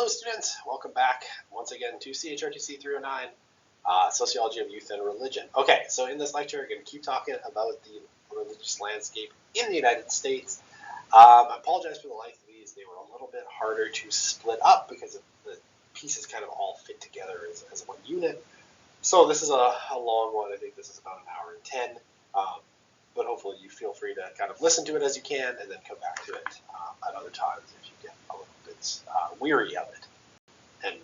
Hello students, welcome back once again to CHRTC 309, Sociology of Youth and Religion. Okay, so in this lecture we're going to keep talking about the religious landscape in the United States. I apologize for the length of these. They were a little bit harder to split up because the pieces kind of all fit together as one unit. So this is a long one. I think this is about an hour and 10. But hopefully you feel free to kind of listen to it as you can and then come back to it at other times if you get a little bit weary of it. And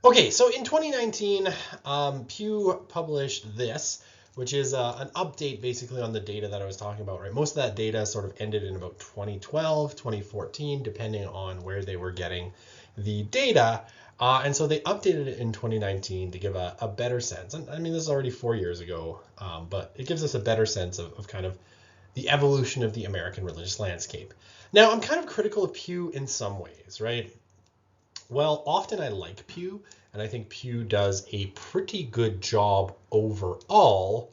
okay, so in 2019, Pew published this, which is an update basically on the data that I was talking about, right? Most of that data sort of ended in about 2012, 2014, depending on where they were getting the data. And so they updated it in 2019 to give a better sense. And I mean, this is already 4 years ago, but it gives us a better sense of kind of the evolution of the American religious landscape. Now, I'm kind of critical of Pew in some ways, right? Well, often I like Pew, and I think Pew does a pretty good job overall.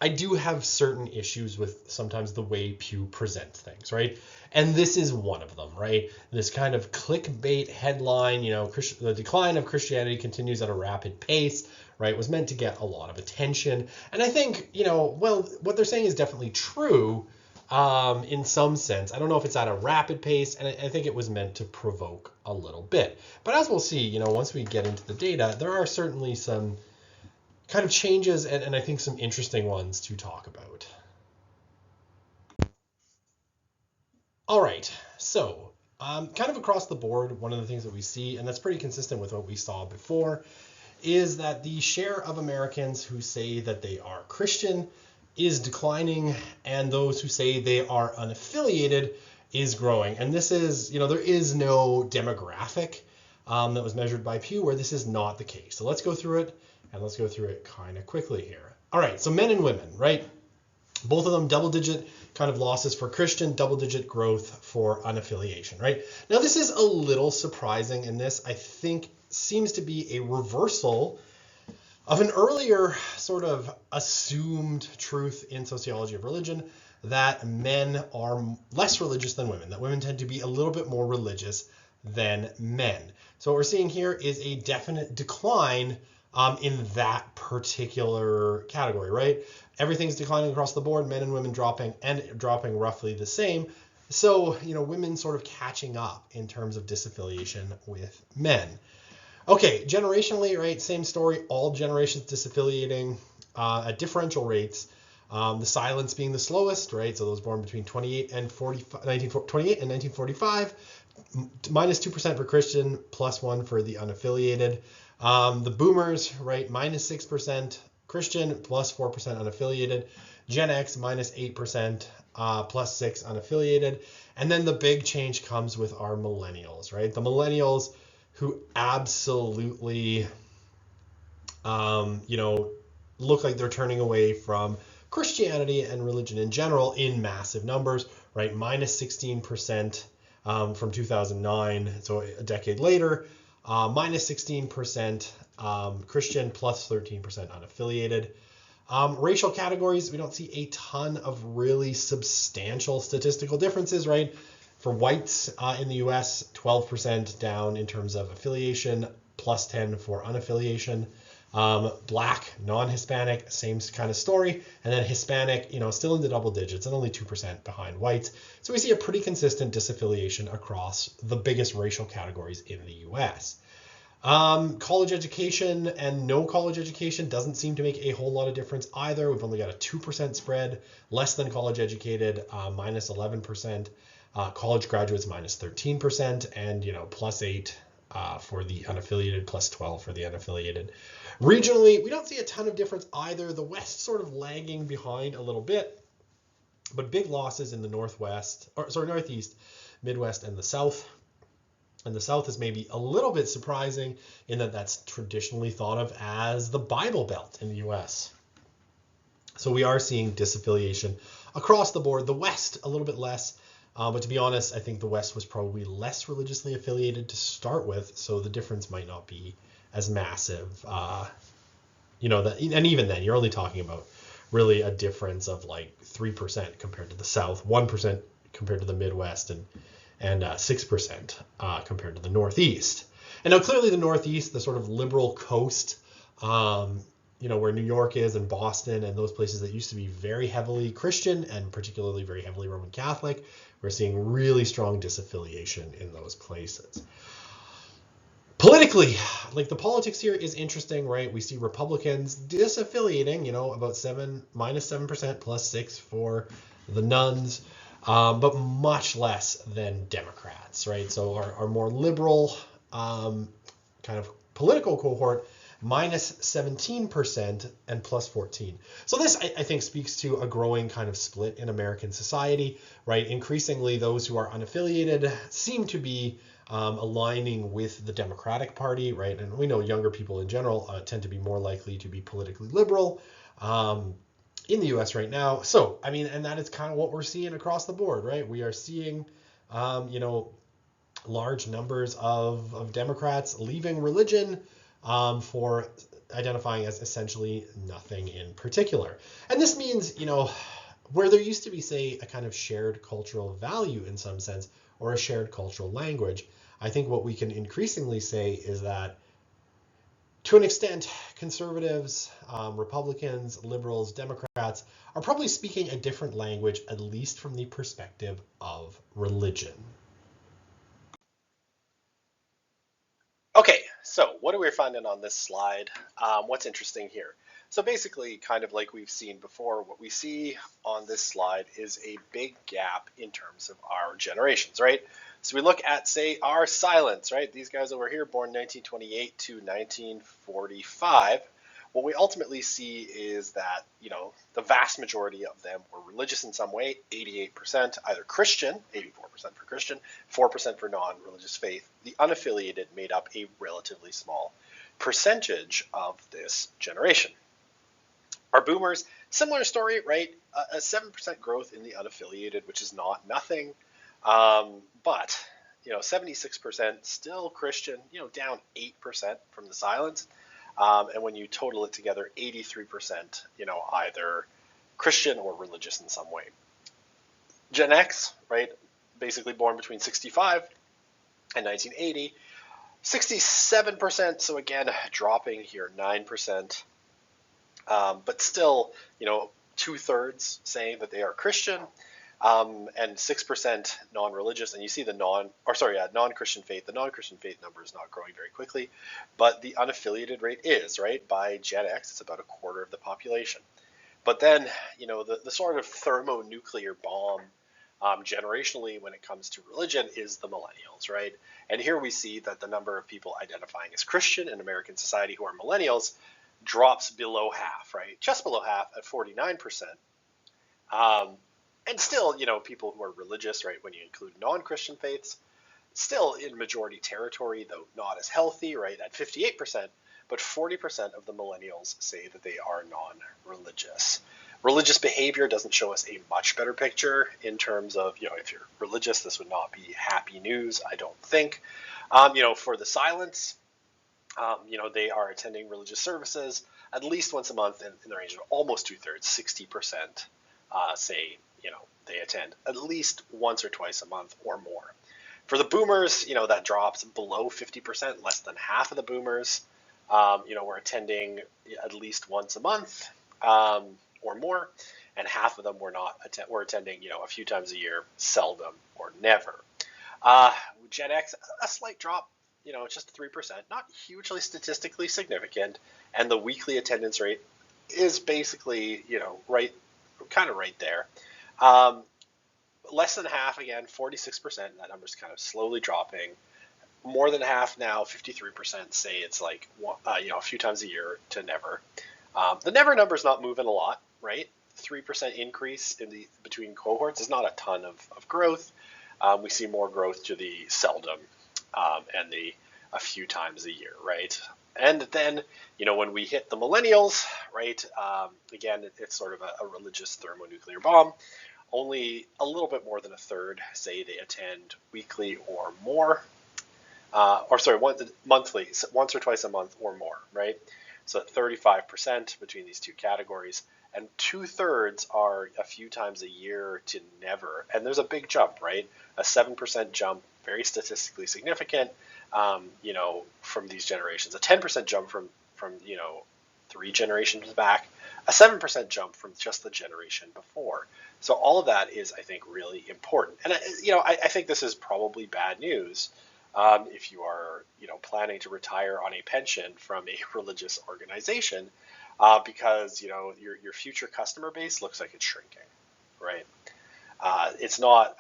I do have certain issues with sometimes the way Pew presents things, right? And this is one of them, right? This kind of clickbait headline, the decline of Christianity continues at a rapid pace, right, was meant to get a lot of attention. And I think, well, what they're saying is definitely true in some sense. I don't know if it's at a rapid pace, and I think it was meant to provoke a little bit. But as we'll see, once we get into the data, there are certainly some kind of changes and I think some interesting ones to talk about. All right, so kind of across the board, one of the things that we see, and that's pretty consistent with what we saw before, is that the share of Americans who say that they are Christian is declining, and those who say they are unaffiliated is growing. And this is, there is no demographic that was measured by Pew where this is not the case. So let's go through it. And let's go through it kind of quickly here. All right, so men and women, right? Both of them double-digit kind of losses for Christian, double-digit growth for unaffiliation, right? Now, this is a little surprising, and this, I think, seems to be a reversal of an earlier sort of assumed truth in sociology of religion that men are less religious than women, that women tend to be a little bit more religious than men. So what we're seeing here is a definite decline in that particular category, right? Everything's declining across the board, men and women dropping roughly the same. So, women sort of catching up in terms of disaffiliation with men. Okay, generationally, right? Same story, all generations disaffiliating at differential rates. The silence being the slowest, right? So those born between 28 and 1945, minus 2% for Christian, plus 1 for the unaffiliated. The boomers, right, minus 6% Christian, plus 4% unaffiliated. Gen X, minus 8%, plus 6 unaffiliated. And then the big change comes with our millennials, right? The millennials who absolutely, look like they're turning away from Christianity and religion in general in massive numbers, right? Minus 16% from 2009, so a decade later. Minus 16% Christian, plus 13% unaffiliated. Racial categories, we don't see a ton of really substantial statistical differences, right? For whites in the US, 12% down in terms of affiliation, plus 10 for unaffiliation. Black, non-Hispanic, same kind of story. And then Hispanic, still in the double digits and only 2% behind whites. So we see a pretty consistent disaffiliation across the biggest racial categories in the US. College education and no college education doesn't seem to make a whole lot of difference either. We've only got a 2% spread, less than college educated, minus 11%. College graduates, minus 13%, and, plus 8 for the unaffiliated, plus 12 for the unaffiliated. Regionally, we don't see a ton of difference either. The West sort of lagging behind a little bit, but big losses in the Northeast, Midwest, and the South. And the South is maybe a little bit surprising in that that's traditionally thought of as the Bible Belt in the US. So we are seeing disaffiliation across the board. The West, a little bit less. But to be honest, I think the West was probably less religiously affiliated to start with, so the difference might not be as massive. And even then, you're only talking about really a difference of like 3% compared to the South, 1% compared to the Midwest, and and 6% compared to the Northeast. And now clearly the Northeast, the sort of liberal coast, where New York is and Boston and those places that used to be very heavily Christian and particularly very heavily Roman Catholic, we're seeing really strong disaffiliation in those places. Politically, like the politics here is interesting, right? We see Republicans disaffiliating, about -7% plus 6 for the nuns, but much less than Democrats, right? So our more liberal kind of political cohort -17% and +14. So this, I think, speaks to a growing kind of split in American society, right? Increasingly, those who are unaffiliated seem to be aligning with the Democratic Party, right? And we know younger people in general tend to be more likely to be politically liberal in the US right now. So, I mean, and that is kind of what we're seeing across the board, right? We are seeing, large numbers of Democrats leaving religion for identifying as essentially nothing in particular. And this means, where there used to be, say, a kind of shared cultural value in some sense, or a shared cultural language, I think what we can increasingly say is that, to an extent, conservatives, Republicans, liberals, Democrats are probably speaking a different language, at least from the perspective of religion. Okay, so what are we finding on this slide? What's interesting here? So basically, kind of like we've seen before, what we see on this slide is a big gap in terms of our generations, right? So we look at, say, our silents, right? These guys over here, born 1928 to 1945. What we ultimately see is that, the vast majority of them were religious in some way, 88%, either Christian, 84% for Christian, 4% for non-religious faith. The unaffiliated made up a relatively small percentage of this generation. Our boomers, similar story, right? A 7% growth in the unaffiliated, which is not nothing. But 76% still Christian, down 8% from the silence. And when you total it together, 83%, either Christian or religious in some way. Gen X, right, basically born between 65 and 1980, 67%, so again, dropping here, 9%, but still, 2/3 saying that they are Christian, and 6% non-religious, and you see the non-Christian faith. The non-Christian faith number is not growing very quickly, but the unaffiliated rate is, right? By Gen X, it's about a quarter of the population. But then, the sort of thermonuclear bomb generationally when it comes to religion is the millennials, right? And here we see that the number of people identifying as Christian in American society who are millennials drops below half, right? Just below half at 49%. And still, people who are religious, right, when you include non-Christian faiths, still in majority territory, though not as healthy, right, at 58%, but 40% of the millennials say that they are non-religious. Religious behavior doesn't show us a much better picture in terms of, if you're religious, this would not be happy news, I don't think. For the silents, they are attending religious services at least once a month in the range of almost 2/3, 60% say, they attend at least once or twice a month or more. For the boomers, that drops below 50%, less than half of the boomers, were attending at least once a month or more, and half of them were attending, a few times a year, seldom or never. Gen X, a slight drop, just 3%, not hugely statistically significant, and the weekly attendance rate is basically, kind of right there. Less than half, again, 46%, that number's kind of slowly dropping. More than half now, 53% say it's like, a few times a year to never. The never number's not moving a lot, right? 3% increase between cohorts is not a ton of growth. We see more growth to the seldom and the a few times a year, right? And then, when we hit the millennials, right, again, it's sort of a religious thermonuclear bomb. Only a little bit more than a third say they attend weekly or more, monthly, once or twice a month or more, right? So 35% between these two categories. and 2/3 are a few times a year to never. And there's a big jump, right? A 7% jump, very statistically significant, from these generations. A 10% jump from 3 generations back. A 7% jump from just the generation before. So all of that is, I think, really important. And I think this is probably bad news if you are planning to retire on a pension from a religious organization, because your future customer base looks like it's shrinking, right? It's not.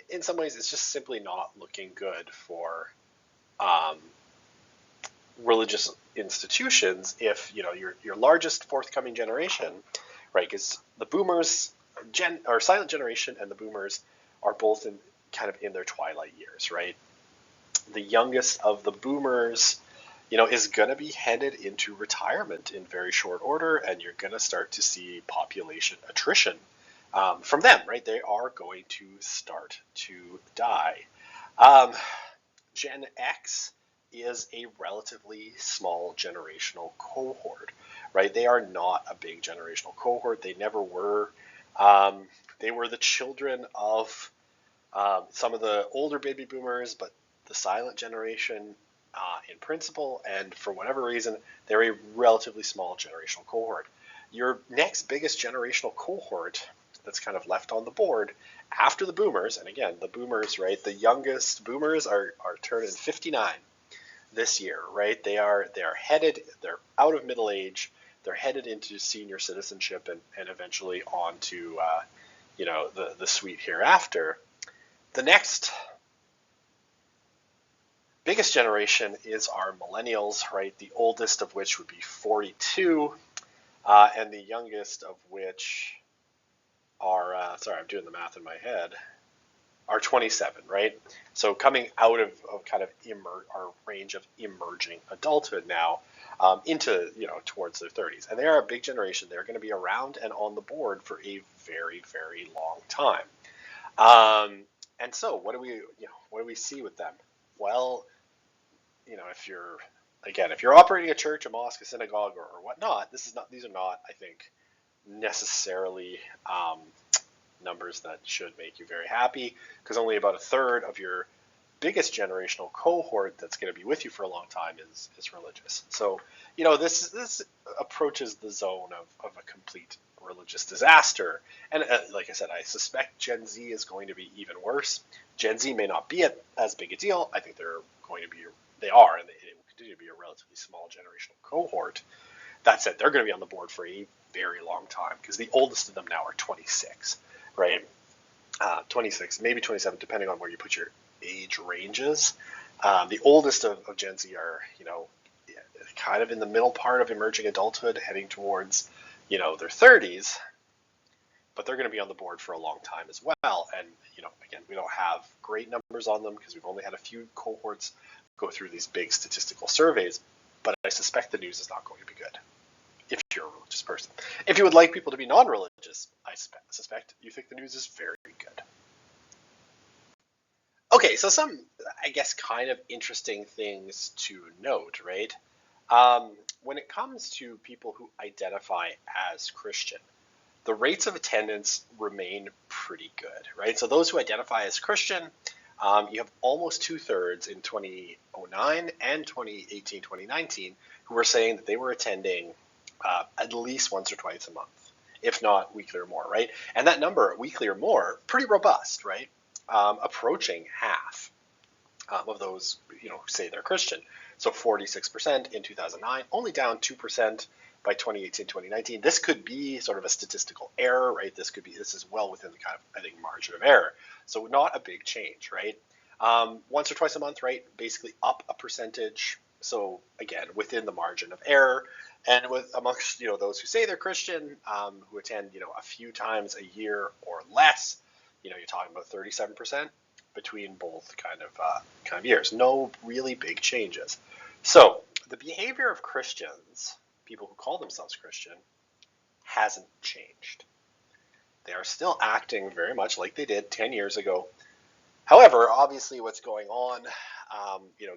In some ways, it's just simply not looking good for um, religious institutions if your largest forthcoming generation, right? Because the boomers, or silent generation, and the boomers are both in their twilight years, right? The youngest of the boomers, is going to be headed into retirement in very short order, and you're going to start to see population attrition from them, right? They are going to start to die. Um, Gen X is a relatively small generational cohort, right? They are not a big generational cohort. They never were. They were the children of some of the older baby boomers, but the silent generation in principle, and for whatever reason, they're a relatively small generational cohort. Your next biggest generational cohort that's kind of left on the board after the boomers, and again, the boomers, right? The youngest boomers are turning 59 this year, right? They're out of middle age, they're headed into senior citizenship, and eventually on to the sweet hereafter. The next biggest generation is our millennials, right? The oldest of which would be 42, and the youngest of which are, sorry, I'm doing the math in my head, are 27, right? So coming out of kind of our range of emerging adulthood now, into, towards their 30s. And they are a big generation. They're going to be around and on the board for a very, very long time. And so what do we see with them? Well, if you're operating a church, a mosque, a synagogue, or whatnot, these are not, I think, necessarily numbers that should make you very happy, because only about a third of your biggest generational cohort that's going to be with you for a long time is religious. So, this approaches the zone of a complete religious disaster. And like I said, I suspect Gen Z is going to be even worse. Gen Z may not be as big a deal. I think they are, and they will continue to be a relatively small generational cohort. That said, they're going to be on the board for a very long time, because the oldest of them now are 26, right? 26, maybe 27, depending on where you put your age ranges. The oldest of Gen Z are, kind of in the middle part of emerging adulthood, heading towards, their 30s, but they're going to be on the board for a long time as well. And, again, we don't have great numbers on them because we've only had a few cohorts go through these big statistical surveys, but I suspect the news is not going to be good if you're a religious person. If you would like people to be non-religious, I suspect you think the news is very good. Okay, so some, I guess, kind of interesting things to note, right? When it comes to people who identify as Christian, the rates of attendance remain pretty good, right? So those who identify as Christian, you have almost 2/3 in 2009 and 2018, 2019, who were saying that they were attending at least once or twice a month, if not weekly or more, right? And that number, weekly or more, pretty robust, right? Approaching half of those, who say they're Christian. So 46% in 2009, only down 2% by 2018, 2019. This could be sort of a statistical error, right? This is well within the kind of, I think, margin of error. So not a big change, right? Once or twice a month, right? Basically up a percentage. So again, within the margin of error. And amongst, those who say they're Christian, who attend, a few times a year or less, you're talking about 37% between both kind of years. No really big changes. So the behavior of Christians, people who call themselves Christian, hasn't changed. They are still acting very much like they did 10 years ago. However, obviously what's going on,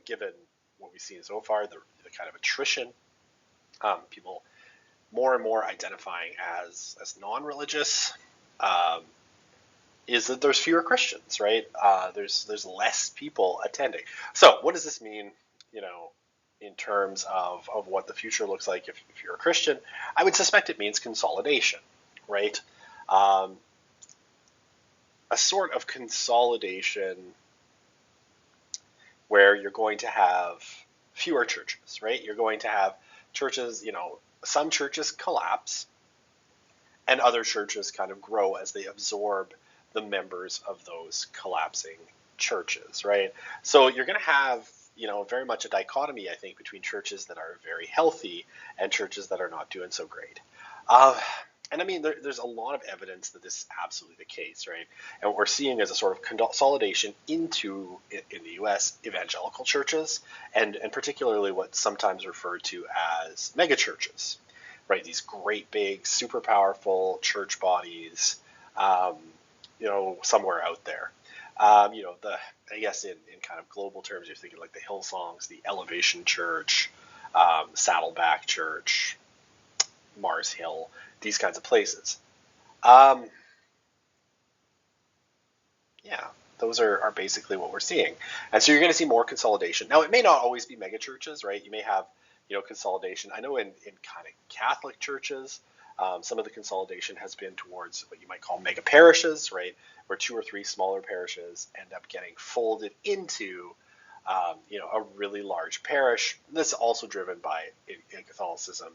given what we've seen so far, the kind of attrition, people more and more identifying as non-religious, um, is that there's fewer Christians, right? There's less people attending. So what does this mean, you know, in terms of what the future looks like if you're a Christian? I would suspect it means consolidation, right? Um, a sort of consolidation where you're going to have fewer churches, right? You're going to have churches, some churches collapse and other churches kind of grow as they absorb the members of those collapsing churches, right? So you're going to have, very much a dichotomy, I think, between churches that are very healthy and churches that are not doing so great. Uh, and I mean, there's a lot of evidence that this is absolutely the case, right? And what we're seeing is a sort of consolidation into, in the U.S., evangelical churches, and particularly what's sometimes referred to as megachurches, right? These great big, super powerful church bodies, um, somewhere out there. I guess in kind of global terms, you're thinking like the Hillsongs, the Elevation Church, Saddleback Church, Mars Hill, these kinds of places. Um, yeah, those are basically what we're seeing. And so you're going to see more consolidation. Now, it may not always be mega churches, right? You may have, consolidation. I know in kind of Catholic churches, some of the consolidation has been towards what you might call mega parishes, right? Where 2 or 3 smaller parishes end up getting folded into, a really large parish. This is also driven by, in Catholicism,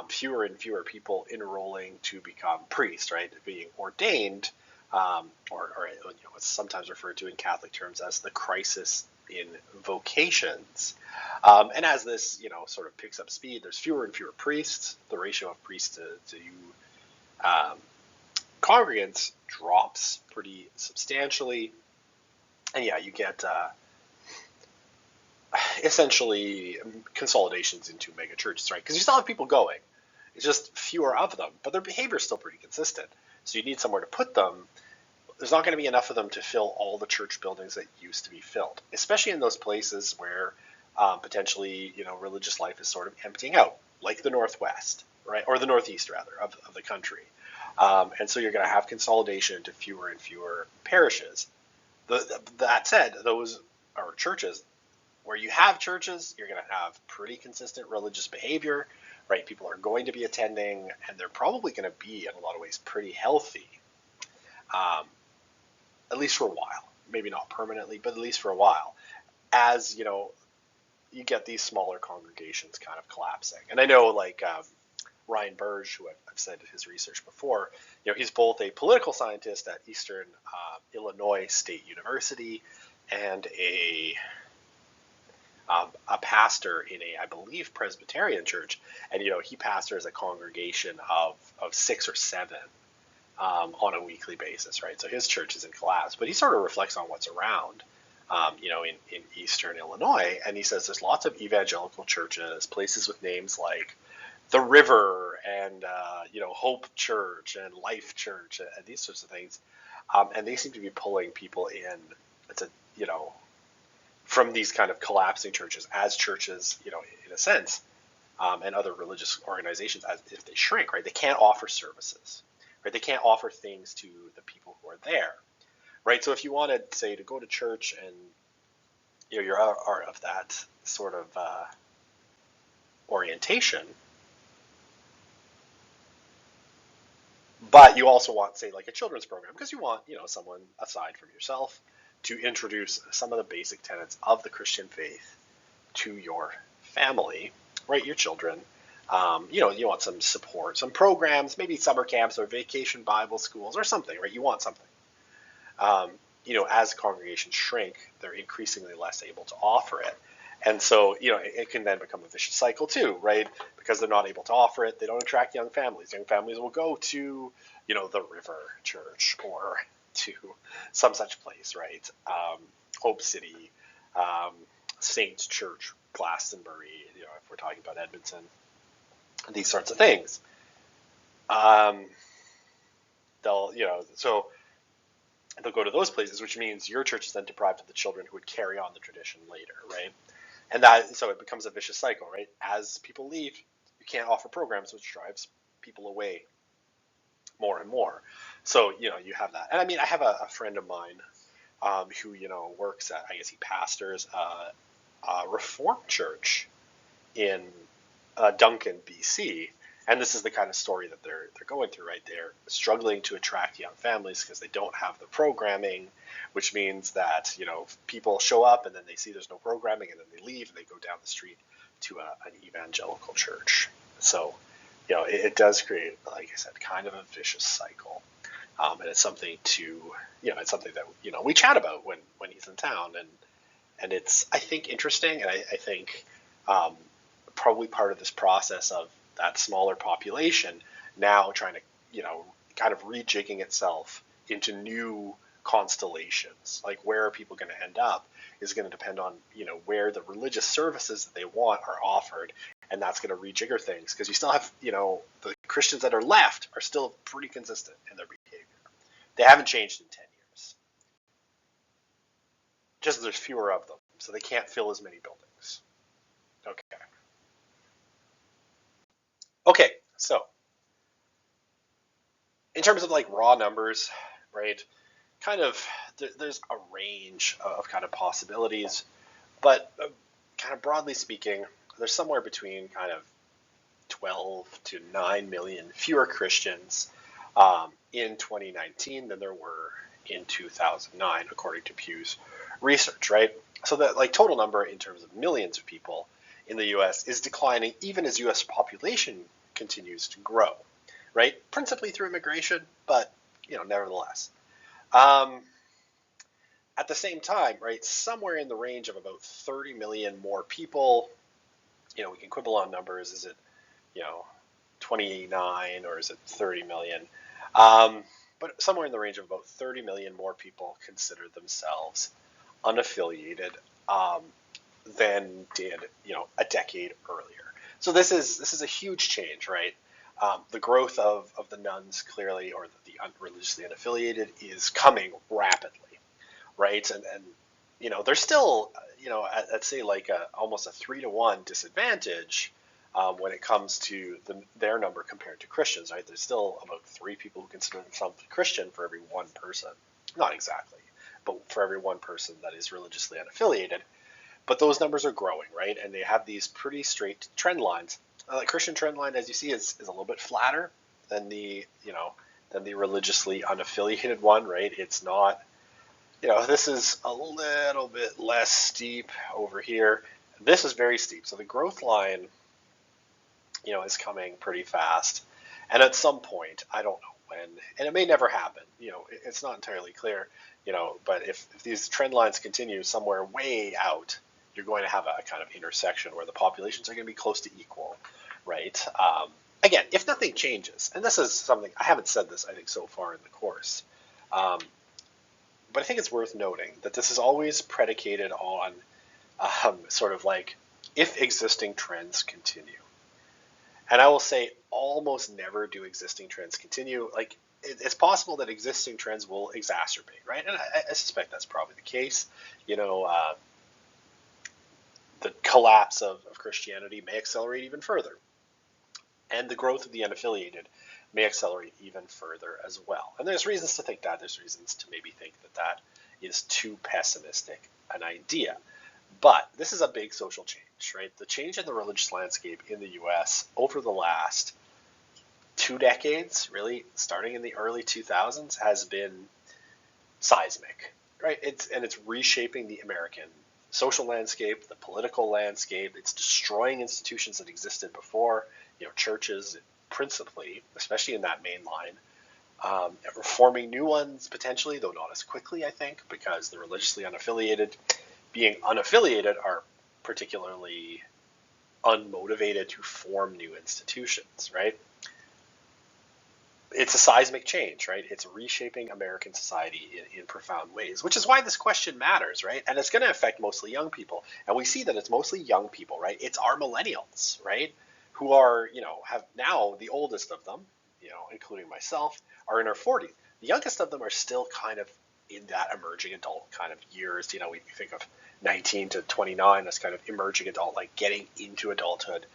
fewer and fewer people enrolling to become priests, right? Being ordained, or it's sometimes referred to in Catholic terms as the crisis in vocations. And as this, sort of picks up speed, there's fewer and fewer priests. The ratio of priests to um, congregants drops pretty substantially. And yeah, you get essentially consolidations into mega churches, right? Because you still have people going. It's just fewer of them, but their behavior is still pretty consistent. So you need somewhere to put them. There's not going to be enough of them to fill all the church buildings that used to be filled, especially in those places where potentially, religious life is sort of emptying out, like the Northwest, right? Or the Northeast, rather, of the country. And so you're going to have consolidation into fewer and fewer parishes. That said, those are churches. Where you have churches, you're going to have pretty consistent religious behavior, right? People are going to be attending, and they're probably going to be, in a lot of ways, pretty healthy, um, at least for a while. Maybe not permanently, but at least for a while. As, you get these smaller congregations kind of collapsing. And I know, like, Ryan Burge, who I've said his research before, he's both a political scientist at Eastern Illinois State University and a pastor in I believe, Presbyterian church, and he pastors a congregation of 6 or 7 on a weekly basis, right? So his church is in collapse, but he sort of reflects on what's around, in Eastern Illinois, and he says there's lots of evangelical churches, places with names like the River and Hope Church and Life Church and these sorts of things, and they seem to be pulling people in to from these kind of collapsing churches as churches, in a sense, and other religious organizations, as if they shrink, right? They can't offer services, right? They can't offer things to the people who are there, right? So if you wanted, say, to go to church and, you are of that sort of orientation, but you also want, say, like a children's program, because you want, someone aside from yourself to introduce some of the basic tenets of the Christian faith to your family, right? Your children. You want some support, some programs, maybe summer camps or vacation Bible schools or something, right? You want something. As congregations shrink, they're increasingly less able to offer it. And so, it can then become a vicious cycle too, right? Because they're not able to offer it. They don't attract young families. Young families will go to, the River Church or to some such place, right? Hope City, Saints Church, Glastonbury, if we're talking about Edmonton, these sorts of things. So they'll go to those places, which means your church is then deprived of the children who would carry on the tradition later, right? And so it becomes a vicious cycle, right? As people leave, you can't offer programs, which drives people away more and more. So, you have that. And I mean, I have a friend of mine who, works at, I guess he pastors a Reformed church in Duncan, BC. And this is the kind of story that they're going through, right? They're struggling to attract young families because they don't have the programming, which means that, people show up and then they see there's no programming and then they leave and they go down the street to an evangelical church. So, it does create, like I said, kind of a vicious cycle. And it's something it's something that, we chat about when he's in town. And it's, I think, interesting. And I think probably part of this process of that smaller population now trying to, kind of rejigging itself into new constellations. Like, where are people going to end up is going to depend on, where the religious services that they want are offered. And that's going to rejigger things, because you still have, the Christians that are left are still pretty consistent in their behavior. They haven't changed in 10 years. Just there's fewer of them, so they can't fill as many buildings. Okay, so in terms of like raw numbers, right, kind of there's a range of kind of possibilities, but kind of broadly speaking, there's somewhere between kind of 12 to 9 million fewer Christians in 2019 than there were in 2009, according to Pew's research, right? So that like total number in terms of millions of people in the U.S. is declining even as U.S. population continues to grow, right? Principally through immigration, but nevertheless. At the same time, right, somewhere in the range of about 30 million more people. We can quibble on numbers. Is it 29 or is it 30 million? But somewhere in the range of about 30 million more people consider themselves unaffiliated than did a decade earlier. So this is a huge change, right? The growth of the nuns, clearly, or the religiously unaffiliated, is coming rapidly, right? And they're still at say like almost a 3-to-1 disadvantage when it comes to their number compared to Christians, right? There's still about 3 people who consider themselves Christian for every 1 person. Not exactly, but for every 1 person that is religiously unaffiliated. But those numbers are growing, right? And they have these pretty straight trend lines. The Christian trend line, as you see, is a little bit flatter than the religiously unaffiliated one, right? It's not, this is a little bit less steep over here. This is very steep. So the growth line, is coming pretty fast. And at some point, I don't know when, and it may never happen, it's not entirely clear, but if these trend lines continue somewhere way out, you're going to have a kind of intersection where the populations are going to be close to equal, right? Again, if nothing changes, and this is something, I haven't said this, I think, so far in the course, but I think it's worth noting that this is always predicated on sort of like if existing trends continue. And I will say almost never do existing trends continue. Like, it's possible that existing trends will exacerbate, right? And I suspect that's probably the case. The collapse of Christianity may accelerate even further. And the growth of the unaffiliated may accelerate even further as well. And there's reasons to think that. There's reasons to maybe think that is too pessimistic an idea. But this is a big social change, right? The change in the religious landscape in the U.S. over the last 2 decades, really, starting in the early 2000s, has been seismic, right? It's reshaping the American social landscape, the political landscape. It's destroying institutions that existed before, churches principally, especially in that main line, reforming new ones potentially, though not as quickly, I think, because the religiously unaffiliated, being unaffiliated, are particularly unmotivated to form new institutions, right? It's a seismic change, right? It's reshaping American society in profound ways, which is why this question matters, right? And it's going to affect mostly young people. And we see that it's mostly young people, right? It's our millennials, right? Who are, have now, the oldest of them, including myself, are in our 40s. The youngest of them are still kind of in that emerging adult kind of years. We think of 19 to 29 as kind of emerging adult, like getting into adulthood.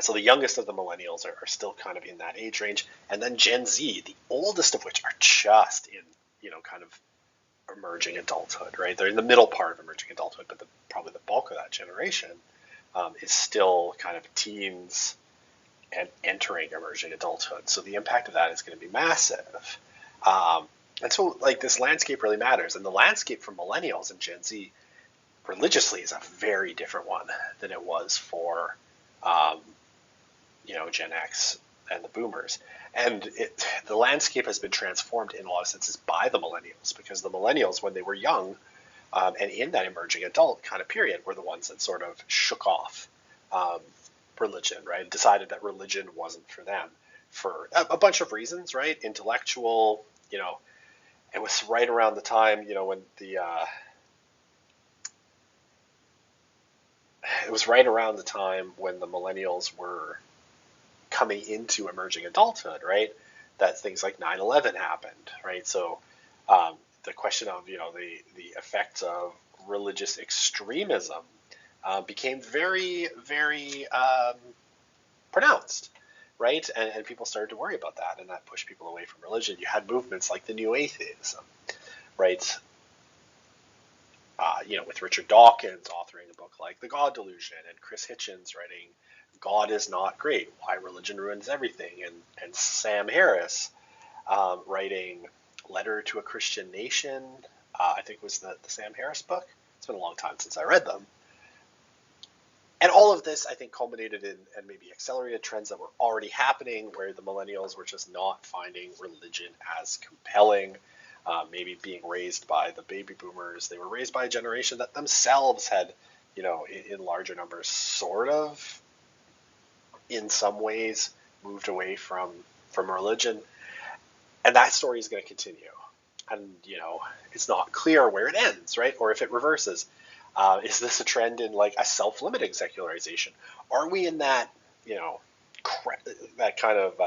So the youngest of the millennials are still kind of in that age range, and then Gen Z, the oldest of which are just in, kind of emerging adulthood, right? They're in the middle part of emerging adulthood, but probably the bulk of that generation is still kind of teens and entering emerging adulthood. So the impact of that is going to be massive. And so, like, this landscape really matters. And the landscape for millennials and Gen Z religiously is a very different one than it was for, Gen X and the boomers. And the landscape has been transformed in a lot of senses by the millennials, because the millennials, when they were young and in that emerging adult kind of period, were the ones that sort of shook off religion, right? Decided that religion wasn't for them for a bunch of reasons, right? Intellectual, it was right around the time, when it was right around the time when the millennials were coming into emerging adulthood, right? That things like 9/11 happened, right? So the question of, the effects of religious extremism became very, very pronounced, right? And people started to worry about that, and that pushed people away from religion. You had movements like the New Atheism, right? With Richard Dawkins authoring a book like The God Delusion, and Chris Hitchens writing God is Not Great, Why Religion Ruins Everything, and Sam Harris writing Letter to a Christian Nation, I think was the Sam Harris book. It's been a long time since I read them. And all of this, I think, culminated in and maybe accelerated trends that were already happening, where the millennials were just not finding religion as compelling. Maybe being raised by the baby boomers, they were raised by a generation that themselves had, in larger numbers, sort of, in some ways, moved away from religion. And that story is going to continue. And, it's not clear where it ends, right? Or if it reverses. Is this a trend in like a self-limiting secularization? Are we in that, that kind of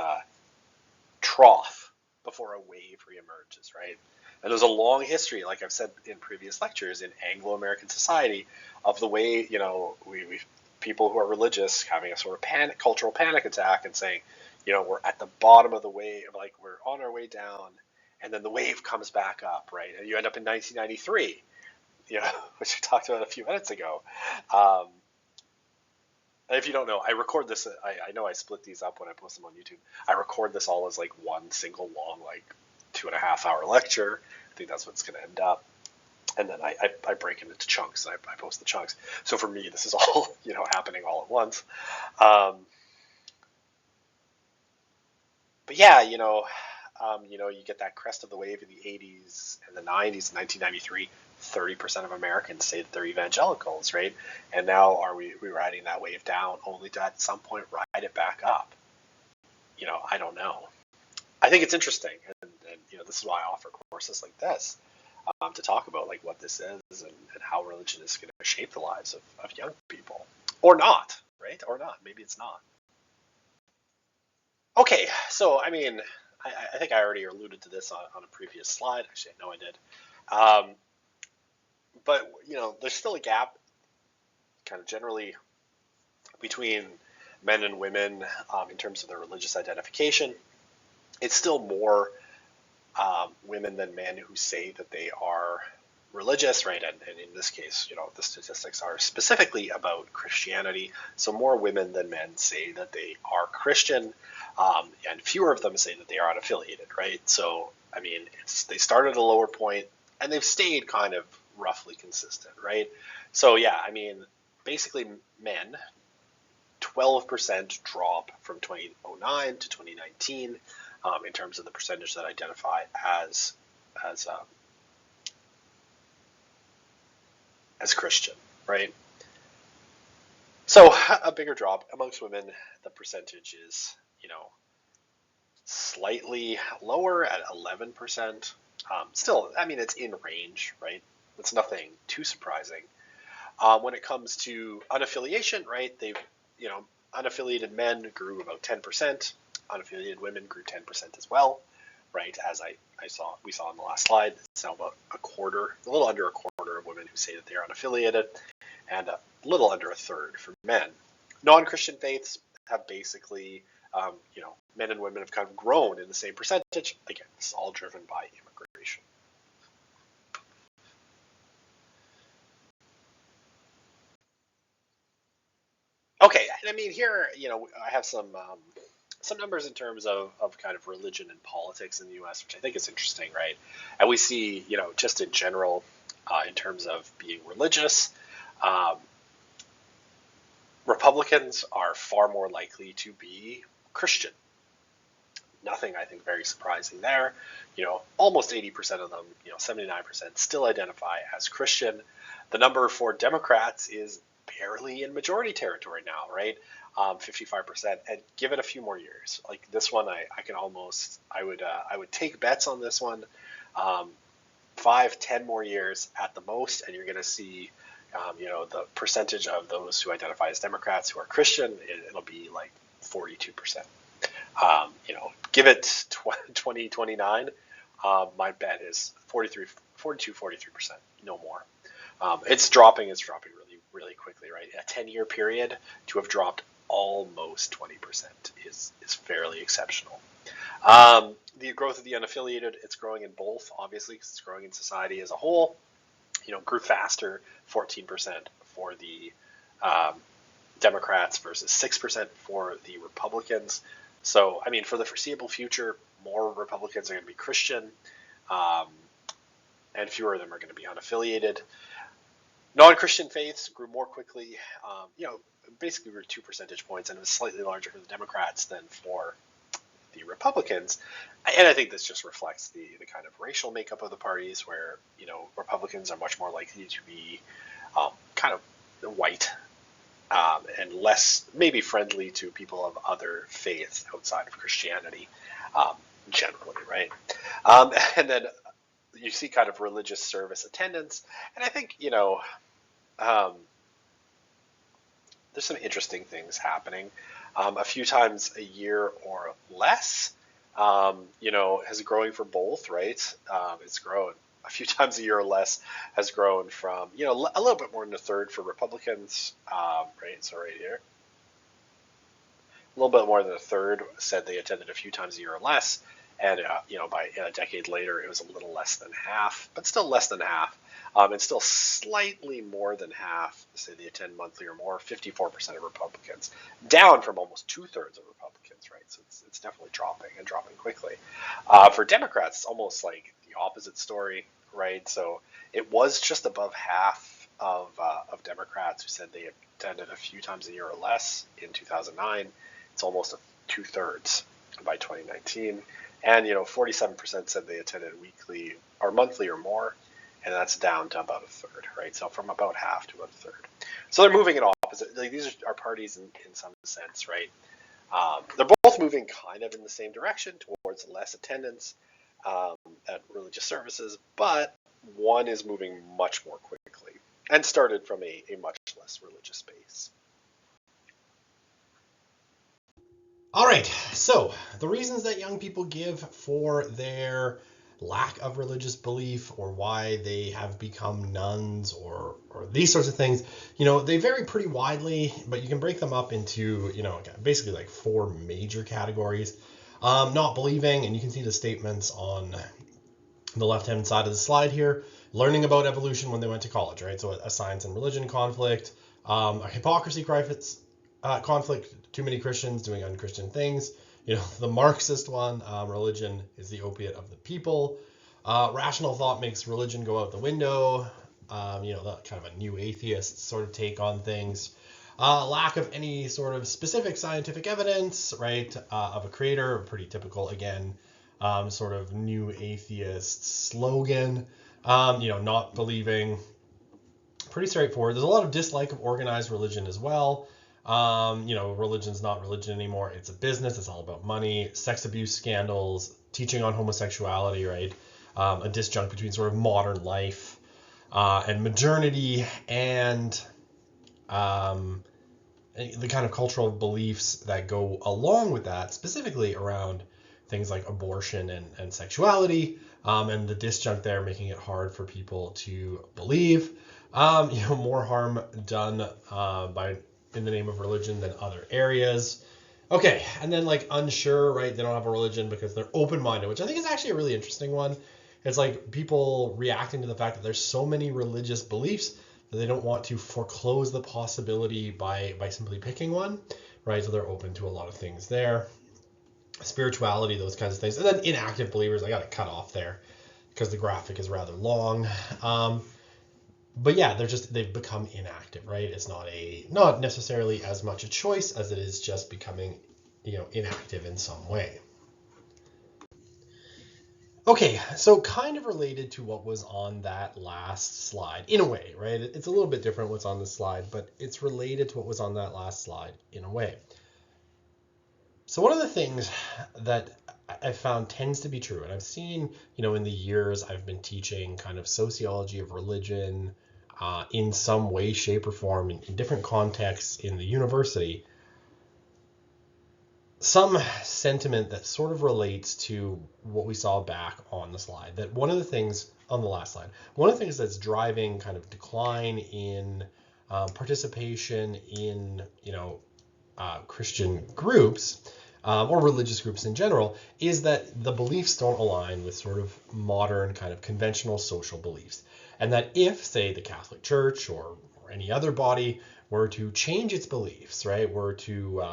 trough before a wave reemerges, right? And there's a long history, like I've said in previous lectures, in Anglo-American society, of the way, we people who are religious having a sort of cultural panic attack and saying, we're at the bottom of the wave, like we're on our way down, and then the wave comes back up, right? And you end up in 1993. Which we talked about a few minutes ago. If you don't know, I record this. I know I split these up when I post them on YouTube. I record this all as like one single long, like 2.5 hour lecture. I think that's what it's going to end up. And then I break it into chunks. And I post the chunks. So for me, this is all happening all at once. But yeah, you get that crest of the wave in the 80s and the 90s. In 1993, 30% of Americans say that they're evangelicals, right? And now are we riding that wave down only to at some point ride it back up? I don't know. I think it's interesting, and this is why I offer courses like this to talk about like what this is and how religion is going to shape the lives of young people, or not, right? Or not. Maybe it's not. Okay, so I mean, I think I already alluded to this on a previous slide. Actually, I know I did. But there's still a gap, kind of generally, between men and women in terms of their religious identification. It's still more women than men who say that they are religious, right? And in this case, the statistics are specifically about Christianity. So more women than men say that they are Christian, and fewer of them say that they are unaffiliated, right? So, I mean, they started at a lower point, and they've stayed kind of roughly consistent, right? So, yeah, I mean, basically men, 12% drop from 2009 to 2019 in terms of the percentage that identify as Christian, right? So a bigger drop amongst women. The percentage is, slightly lower at 11%. Still, I mean, it's in range, right? It's nothing too surprising. When it comes to unaffiliation, right? Unaffiliated men grew about 10%. Unaffiliated women grew 10% as well, right? As we saw in the last slide, it's now about a little under a quarter of women who say that they are unaffiliated, and a little under a third for men. Non-Christian faiths have basically, men and women have kind of grown in the same percentage. Again, it's all driven by immigration. Okay, and I mean here, I have some numbers in terms of kind of religion and politics in the U.S., which I think is interesting, right? And we see, just in general, in terms of being religious, um, Republicans are far more likely to be Christian. Nothing, I think, very surprising there. Almost 80% of them, 79% still identify as Christian. The number for Democrats is barely in majority territory now, right? 55%. And give it a few more years. Like this one, I would take bets on this one. 5, 10 more years at the most, and you're going to see, the percentage of those who identify as Democrats who are Christian, it'll be like 42%. Give it 2029, my bet is 43%, no more. It's dropping really, really quickly, right? A 10-year period to have dropped almost 20% is fairly exceptional. The growth of the unaffiliated, it's growing in both, obviously, because it's growing in society as a whole. Grew faster, 14% for the Democrats versus 6% for the Republicans. So, I mean, for the foreseeable future, more Republicans are going to be Christian, and fewer of them are going to be unaffiliated. Non-Christian faiths grew more quickly, basically grew 2 percentage points, and it was slightly larger for the Democrats than for the Republicans. And I think this just reflects the kind of racial makeup of the parties, where, Republicans are much more likely to be kind of white, and less maybe friendly to people of other faiths outside of Christianity, generally, right? And then you see kind of religious service attendance, and I think there's some interesting things happening. A few times a year or less, has growing for both, right? It's grown a few times a year or less, has grown from, a little bit more than a third for Republicans, right? So right here, a little bit more than a third said they attended a few times a year or less. And, by a decade later, it was a little less than half, but still less than half. And still slightly more than half say they attend monthly or more, 54% of Republicans, down from almost 2/3 of Republicans, right? So it's definitely dropping, and dropping quickly. For Democrats, it's almost like the opposite story, right? So it was just above half of Democrats who said they attended a few times a year or less in 2009. It's almost 2/3 by 2019. And, 47% said they attended weekly or monthly or more, and that's down to about a third, right? So from about half to about a third. So they're moving in opposite. Like, these are parties in some sense, right? They're both moving kind of in the same direction towards less attendance at religious services, but one is moving much more quickly and started from a much less religious base. All right, so the reasons that young people give for their lack of religious belief, or why they have become nuns, or these sorts of things, they vary pretty widely, but you can break them up into, basically like 4 major categories. Not believing, and you can see the statements on the left-hand side of the slide here. Learning about evolution when they went to college, right? So a science and religion conflict, a hypocrisy conflict, too many Christians doing unchristian things. The Marxist one, religion is the opiate of the people. Rational thought makes religion go out the window. The kind of a new atheist sort of take on things. Lack of any sort of specific scientific evidence, right, of a creator, pretty typical, again, sort of new atheist slogan. Not believing, pretty straightforward. There's a lot of dislike of organized religion as well. Religion's not religion anymore. It's a business. It's all about money. Sex abuse scandals, teaching on homosexuality, right? A disjunct between sort of modern life and modernity, and the kind of cultural beliefs that go along with that, specifically around things like abortion and sexuality, and the disjunct there making it hard for people to believe. More harm done in the name of religion than other areas. Okay, and then like unsure, right? They don't have a religion because they're open-minded, which I think is actually a really interesting one. It's like people reacting to the fact that there's so many religious beliefs that they don't want to foreclose the possibility by simply picking one, right? So they're open to a lot of things there. Spirituality, those kinds of things. And then inactive believers, I got to cut off there because the graphic is rather long. But yeah, they've become inactive, right? It's not necessarily as much a choice as it is just becoming, inactive in some way. Okay, so kind of related to what was on that last slide, in a way, right? It's a little bit different what's on this slide, but it's related to what was on that last slide in a way. So one of the things that I found tends to be true, and I've seen, in the years I've been teaching kind of sociology of religion in some way, shape, or form in different contexts in the university, some sentiment that sort of relates to what we saw back on the slide. That one of the things on the last slide, one of the things that's driving kind of decline in participation in, Christian groups or religious groups in general is that the beliefs don't align with sort of modern kind of conventional social beliefs. And that if, say, the Catholic Church or any other body were to change its beliefs, right, were to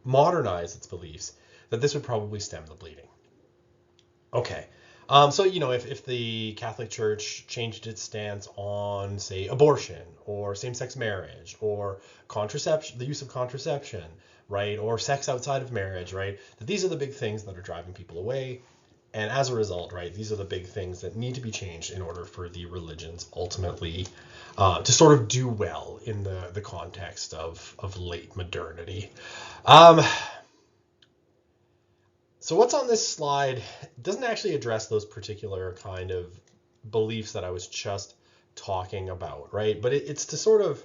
modernize its beliefs, that this would probably stem the bleeding. Okay. So, if the Catholic Church changed its stance on, say, abortion or same-sex marriage or contraception, the use of contraception, right, or sex outside of marriage, right, that these are the big things that are driving people away. And as a result, right, these are the big things that need to be changed in order for the religions ultimately to sort of do well in the context of late modernity. So what's on this slide doesn't actually address those particular kind of beliefs that I was just talking about, right? But it's to sort of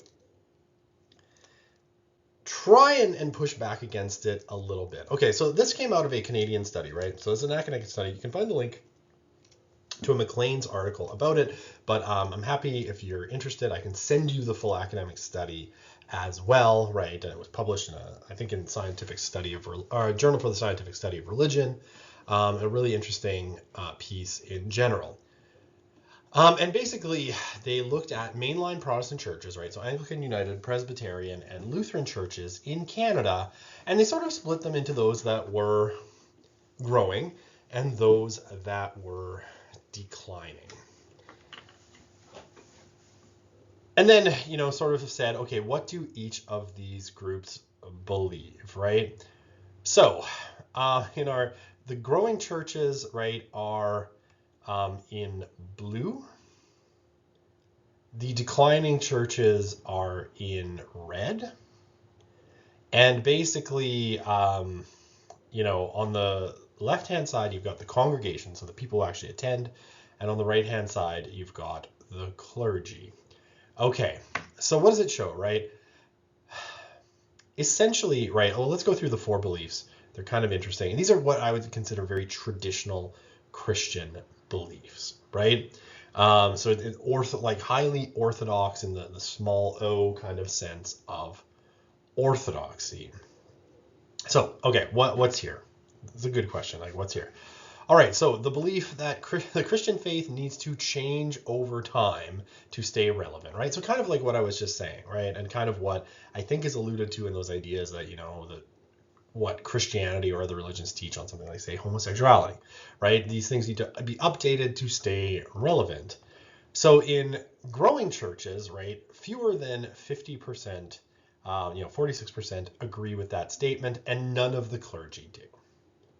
try and push back against it a little bit. Okay, so this came out of a Canadian study, right? So it's an academic study. You can find the link to a Maclean's article about it, but I'm happy if you're interested, I can send you the full academic study as well, right? And it was published in I think in Scientific Study of Journal for the Scientific Study of Religion, a really interesting piece in general. And basically, they looked at mainline Protestant churches, right? So Anglican United, Presbyterian, and Lutheran churches in Canada, and they sort of split them into those that were growing and those that were declining. And then, sort of said, okay, what do each of these groups believe, right? So, the growing churches, right, are in blue. The declining churches are in red. And basically, on the left-hand side, you've got the congregation, so the people who actually attend. And on the right-hand side, you've got the clergy. Okay, so what does it show, right? Essentially, right, well, let's go through the four beliefs. They're kind of interesting. And these are what I would consider very traditional Christian beliefs, right? So it's like highly orthodox in the small o kind of sense of orthodoxy. So, okay, what's here? It's a good question. Like, what's here? All right, so the belief that the Christian faith needs to change over time to stay relevant, right? So kind of like what I was just saying, right? And kind of what I think is alluded to in those ideas that, what Christianity or other religions teach on something like, say, homosexuality, right? These things need to be updated to stay relevant. So in growing churches, right, fewer than 50%, 46% agree with that statement, and none of the clergy do,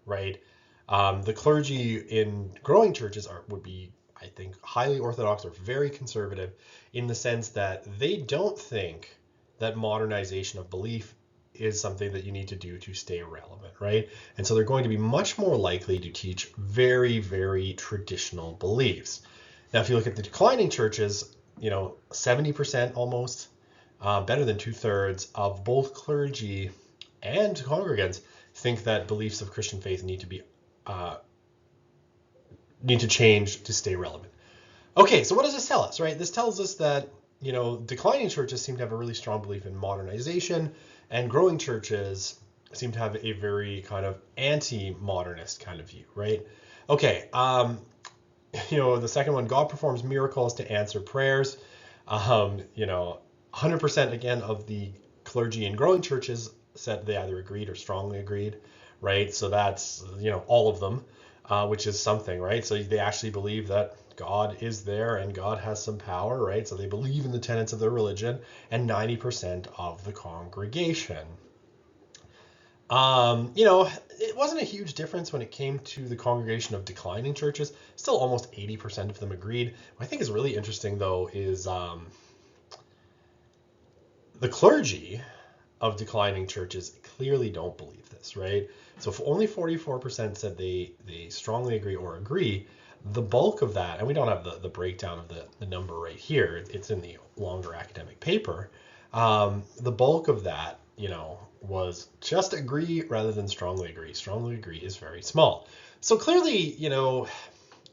right? The clergy in growing churches would be, I think, highly orthodox or very conservative in the sense that they don't think that modernization of belief is something that you need to do to stay relevant, right? And so they're going to be much more likely to teach very, very traditional beliefs. Now, if you look at the declining churches, 70% almost, better than 2/3 of both clergy and congregants think that beliefs of Christian faith need to change to stay relevant. Okay, so what does this tell us, right? This tells us that, declining churches seem to have a really strong belief in modernization, and growing churches seem to have a very kind of anti-modernist kind of view, right? Okay, the second one, God performs miracles to answer prayers. 100% again of the clergy in growing churches said they either agreed or strongly agreed, right? So that's, all of them, which is something, right? So they actually believe that God is there and God has some power, right? So they believe in the tenets of their religion, and 90% of the congregation. It wasn't a huge difference when it came to the congregation of declining churches. Still, almost 80% of them agreed. What I think is really interesting, though, is the clergy of declining churches clearly don't believe this, right? So if only 44% said they strongly agree or agree, the bulk of that, and we don't have the breakdown of the number right here, it's in the longer academic paper, the bulk of that, was just agree rather than strongly agree. Strongly agree is very small. So clearly,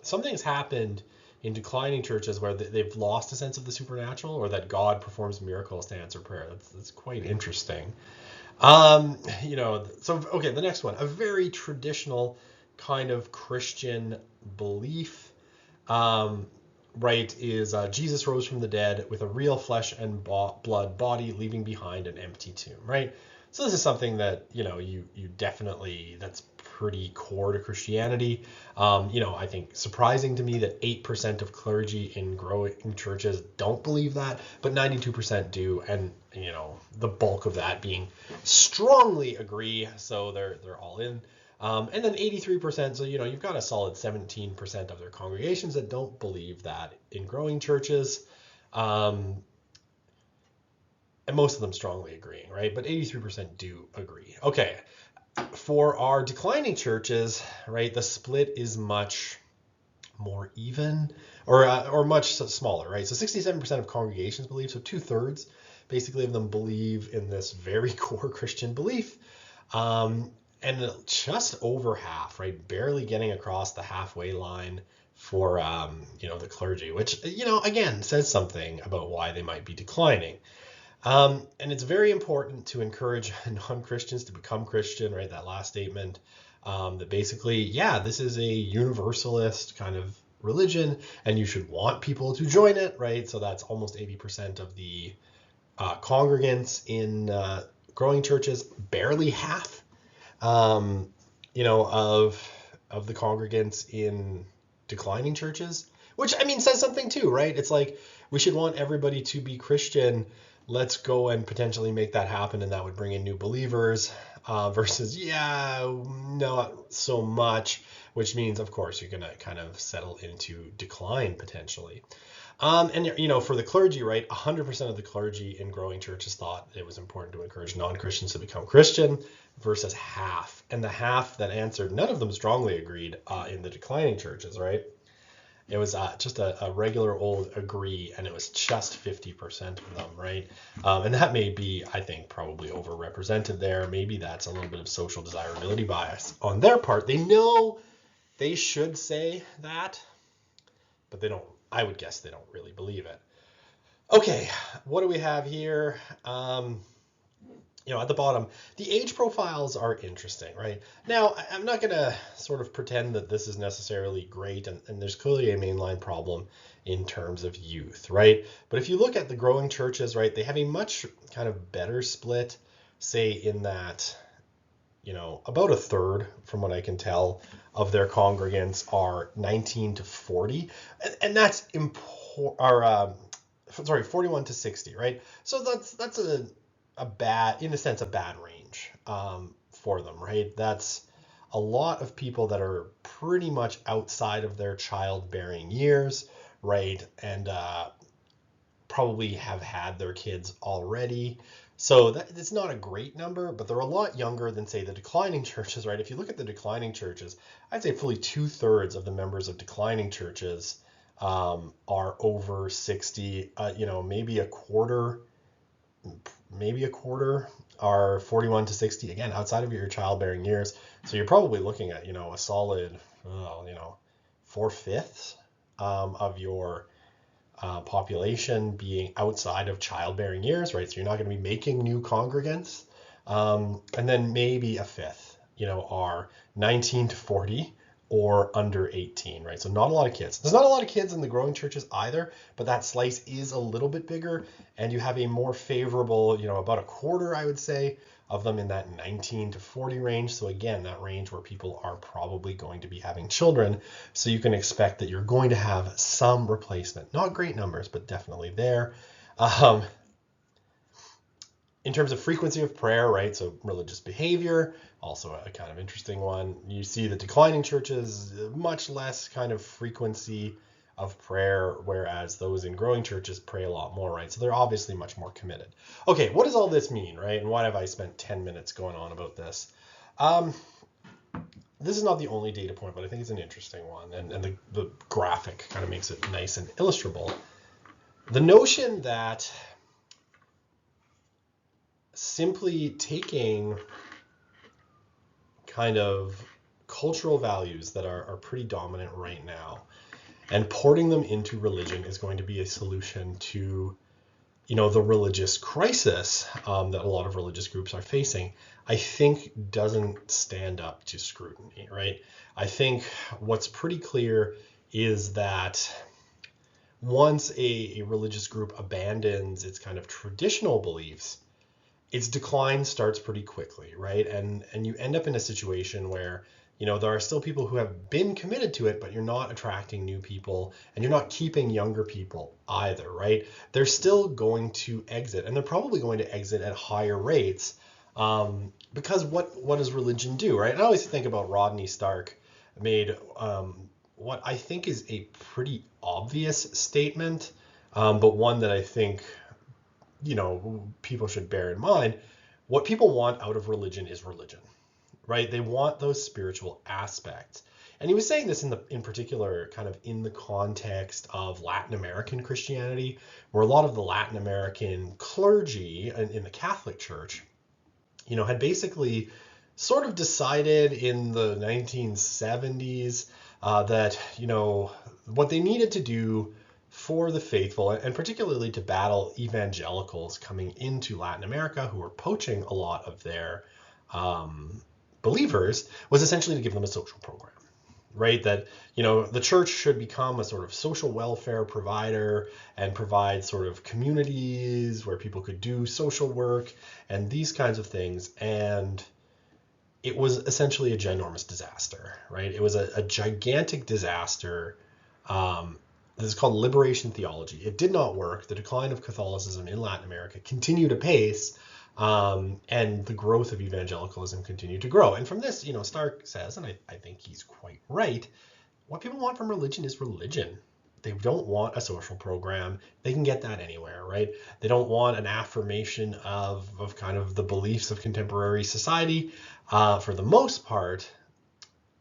something's happened in declining churches where they've lost a sense of the supernatural, or that God performs miracles to answer prayer. That's quite interesting. So okay, the next one, a very traditional kind of Christian belief, right, is Jesus rose from the dead with a real flesh and blood body, leaving behind an empty tomb, right? So this is something that, you definitely, that's pretty core to Christianity. I think surprising to me that 8% of clergy in growing churches don't believe that, but 92% do, and the bulk of that being strongly agree, so they're all in. And then 83%, so you've got a solid 17% of their congregations that don't believe that in growing churches. And most of them strongly agreeing, right? But 83% do agree. Okay, for our declining churches, right, the split is much more even, or much smaller, right? So 67% of congregations believe, so 2/3 basically of them believe in this very core Christian belief. And just over half, right, barely getting across the halfway line for the clergy, which again says something about why they might be declining. And it's very important to encourage non-Christians to become Christian, right? That last statement, that basically, yeah, this is a universalist kind of religion, and you should want people to join it, right? So that's almost 80% of the congregants in growing churches, barely half, of the congregants in declining churches, which I mean says something too, right? It's like we should want everybody to be Christian. Let's go and potentially make that happen, and that would bring in new believers, versus, not so much, which means, of course, you're going to kind of settle into decline potentially. And for the clergy, right, 100% of the clergy in growing churches thought it was important to encourage non-Christians to become Christian, versus half. And the half that answered, none of them strongly agreed in the declining churches, right? It was just a regular old agree, and it was just 50% of them, right? And that may be, I think, probably overrepresented there. Maybe that's a little bit of social desirability bias on their part. They know they should say that, but they don't. I would guess they don't really believe it. Okay, what do we have here? At the bottom, the age profiles are interesting, right? Now, I'm not going to sort of pretend that this is necessarily great, and there's clearly a mainline problem in terms of youth, right? But if you look at the growing churches, right, they have a much kind of better split, say, in that, about a third, from what I can tell, of their congregants are 19 to 40, and that's 41 to 60, right? So that's a bad, in a sense, a bad range for them, right? That's a lot of people that are pretty much outside of their childbearing years, right? And probably have had their kids already. So it's not a great number, but they're a lot younger than, say, the declining churches, right? If you look at the declining churches, I'd say fully 2/3 of the members of declining churches are over 60. Maybe a quarter are 41 to 60, again, outside of your childbearing years. So you're probably looking at, a solid, 4/5 of your population being outside of childbearing years, right? So you're not going to be making new congregants. And then maybe a fifth, are 19 to 40 or under 18, right? So not a lot of kids. There's not a lot of kids in the growing churches either, but that slice is a little bit bigger, and you have a more favorable, about a quarter, I would say, of them in that 19 to 40 range. So again, that range where people are probably going to be having children. So you can expect that you're going to have some replacement. Not great numbers, but definitely there. In terms of frequency of prayer, right? So religious behavior, also a kind of interesting one. You see the declining churches, much less kind of frequency of prayer, whereas those in growing churches pray a lot more, right? So they're obviously much more committed. Okay, what does all this mean, right? And why have I spent 10 minutes going on about this? This is not the only data point, but I think it's an interesting one. And the graphic kind of makes it nice and illustrable. The notion that simply taking kind of cultural values that are pretty dominant right now and porting them into religion is going to be a solution to, the religious crisis that a lot of religious groups are facing, I think doesn't stand up to scrutiny, right? I think what's pretty clear is that once a religious group abandons its kind of traditional beliefs, its decline starts pretty quickly, right? And you end up in a situation where, there are still people who have been committed to it, but you're not attracting new people and you're not keeping younger people either, right? They're still going to exit, and they're probably going to exit at higher rates because what does religion do, right? And I always think about Rodney Stark made what I think is a pretty obvious statement, but one that I think people should bear in mind. What people want out of religion is religion, right? They want those spiritual aspects. And he was saying this in particular kind of in the context of Latin American Christianity, where a lot of the Latin American clergy in the Catholic Church, had basically sort of decided in the 1970s that, what they needed to do for the faithful, and particularly to battle evangelicals coming into Latin America who were poaching a lot of their believers, was essentially to give them a social program, right? That, the church should become a sort of social welfare provider and provide sort of communities where people could do social work and these kinds of things. And it was essentially a ginormous disaster, right? It was a gigantic disaster. This is called liberation theology. It did not work. The decline of Catholicism in Latin America continued apace, and the growth of evangelicalism continued to grow. And from this, Stark says, and I think he's quite right, what people want from religion is religion. They don't want a social program. They can get that anywhere, right? They don't want an affirmation of kind of the beliefs of contemporary society for the most part,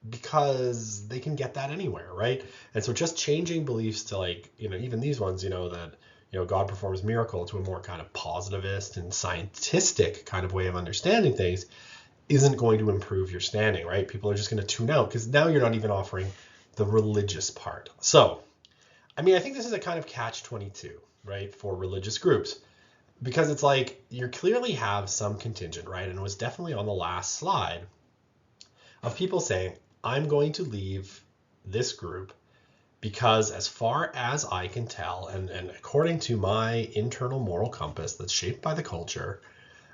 because they can get that anywhere, right? And so just changing beliefs to even these ones, that, God performs miracle, to a more kind of positivist and scientistic kind of way of understanding things isn't going to improve your standing, right? People are just going to tune out because now you're not even offering the religious part. So, I think this is a kind of catch-22, right, for religious groups, because it's like you clearly have some contingent, right? And it was definitely on the last slide of people saying, I'm going to leave this group because as far as I can tell, and according to my internal moral compass that's shaped by the culture,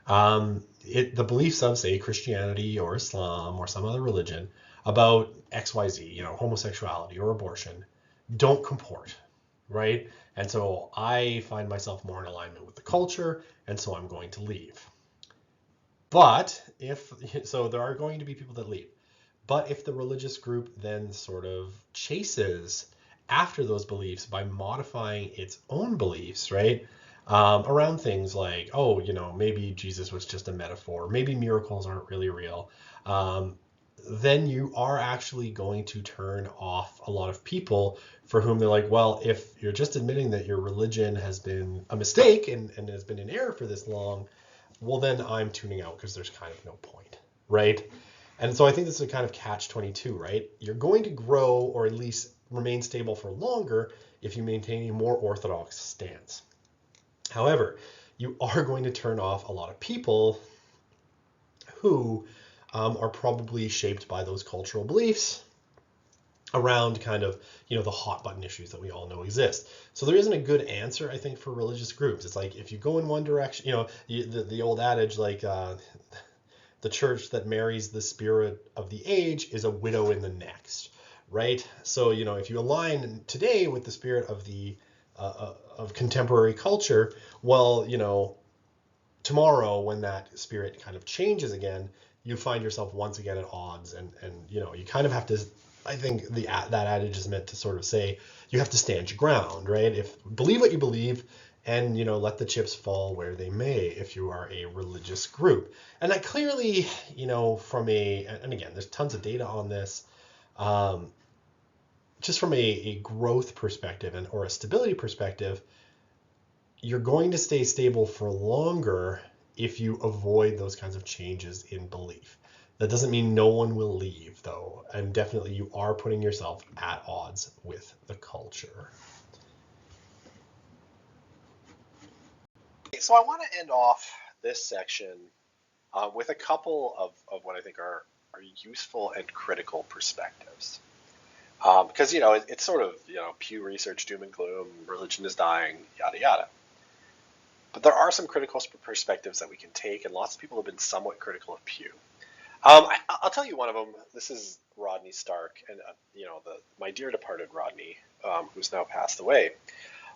the beliefs of, say, Christianity or Islam or some other religion about XYZ, homosexuality or abortion, don't comport, right? And so I find myself more in alignment with the culture, and so I'm going to leave. But so there are going to be people that leave. But if the religious group then sort of chases after those beliefs by modifying its own beliefs, right, around things like, maybe Jesus was just a metaphor, maybe miracles aren't really real, then you are actually going to turn off a lot of people for whom they're like, well, if you're just admitting that your religion has been a mistake and has been in error for this long, well, then I'm tuning out because there's kind of no point, right? And so I think this is a kind of catch-22, right? You're going to grow or at least remain stable for longer if you maintain a more orthodox stance. However, you are going to turn off a lot of people who are probably shaped by those cultural beliefs around kind of, the hot button issues that we all know exist. So there isn't a good answer, I think, for religious groups. It's like if you go in one direction, the old adage, like the church that marries the spirit of the age is a widow in the next, right? So, if you align today with the spirit of the of contemporary culture, well, tomorrow when that spirit kind of changes again, you find yourself once again at odds, and you kind of have to. I think that adage is meant to sort of say you have to stand your ground, right? If believe what you believe, and let the chips fall where they may if you are a religious group. And that clearly, from and again, there's tons of data on this, um, just from a growth perspective or a stability perspective, you're going to stay stable for longer if you avoid those kinds of changes in belief. That doesn't mean no one will leave, though, and definitely you are putting yourself at odds with the culture. So I want to end off this section with a couple of what I think are useful and critical perspectives. Because, it's sort of, Pew Research, doom and gloom, religion is dying, yada, yada. But there are some critical perspectives that we can take, and lots of people have been somewhat critical of Pew. I'll tell you one of them. This is Rodney Stark, and, my dear departed Rodney, who's now passed away.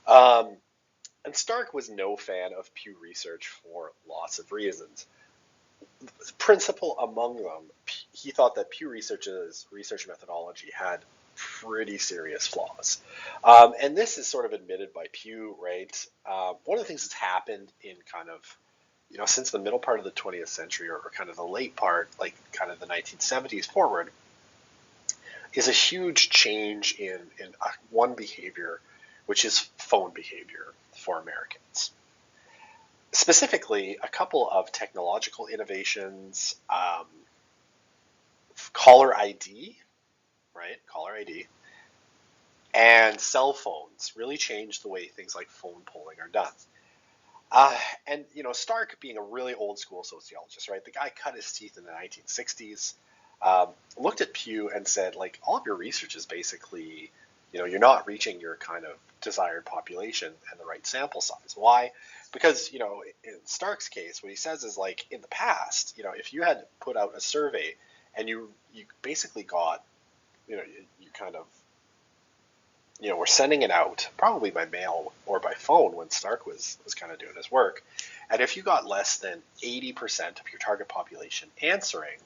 And Stark was no fan of Pew Research for lots of reasons. Principal among them, he thought that Pew Research's research methodology had pretty serious flaws. And this is sort of admitted by Pew, right? One of the things that's happened in kind of, since the middle part of the 20th century or kind of the late part, like kind of the 1970s forward, is a huge change in one behavior, which is phone behavior for Americans. Specifically, a couple of technological innovations, caller ID, right? Caller ID, and cell phones really changed the way things like phone polling are done. And Stark, being a really old school sociologist, right? The guy cut his teeth in the 1960s, looked at Pew and said, like, all of your research is basically, you're not reaching your kind of desired population and the right sample size. Why? Because, in Stark's case, what he says is, like, in the past, if you had put out a survey and you basically got, you kind of, we're sending it out probably by mail or by phone when Stark was kind of doing his work. And if you got less than 80% of your target population answering,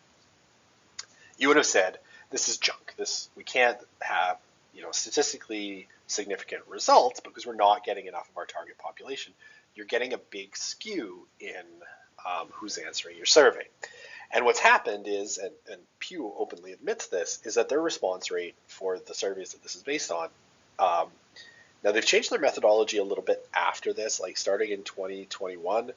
you would have said, this is junk. We can't have, statistically significant results because we're not getting enough of our target population. You're getting a big skew in who's answering your survey. And what's happened is, and Pew openly admits this, is that their response rate for the surveys that this is based on, now they've changed their methodology a little bit after this, like starting in 2021,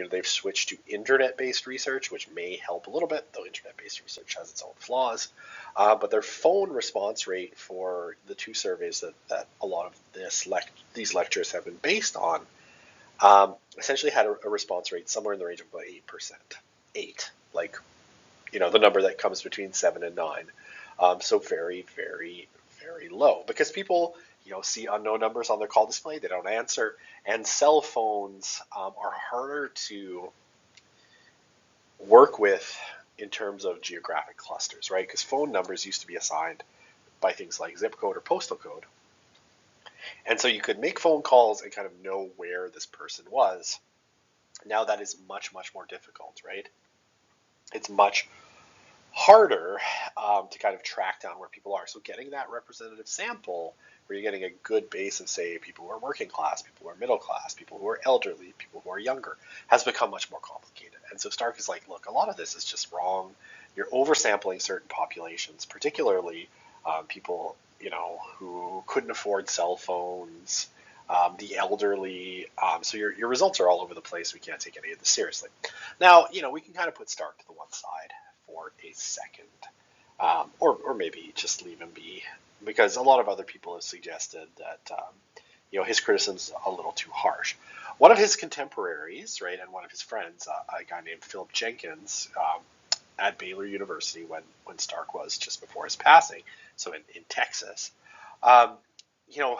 they've switched to internet-based research, which may help a little bit, though internet-based research has its own flaws. But their phone response rate for the two surveys that a lot of these lectures have been based on, essentially had a response rate somewhere in the range of about 8%. 8, like, the number that comes between 7 and 9. So very, very, very low, because people see unknown numbers on their call display, they don't answer, and cell phones are harder to work with in terms of geographic clusters, right? Because phone numbers used to be assigned by things like zip code or postal code, and so you could make phone calls and kind of know where this person was. Now that is much, much more difficult, right? It's much harder to kind of track down where people are. So getting that representative sample where you're getting a good base of, say, people who are working class, people who are middle class, people who are elderly, people who are younger, has become much more complicated. And so Stark is like, look, a lot of this is just wrong. You're oversampling certain populations, particularly people, who couldn't afford cell phones, the elderly. So your results are all over the place. We can't take any of this seriously. Now, we can kind of put Stark to the one side for a second, or maybe just leave him be, because a lot of other people have suggested that his criticism's a little too harsh. One of his contemporaries, right, and one of his friends, a guy named Philip Jenkins, at Baylor University when Stark was just before his passing, so in Texas, um, you know,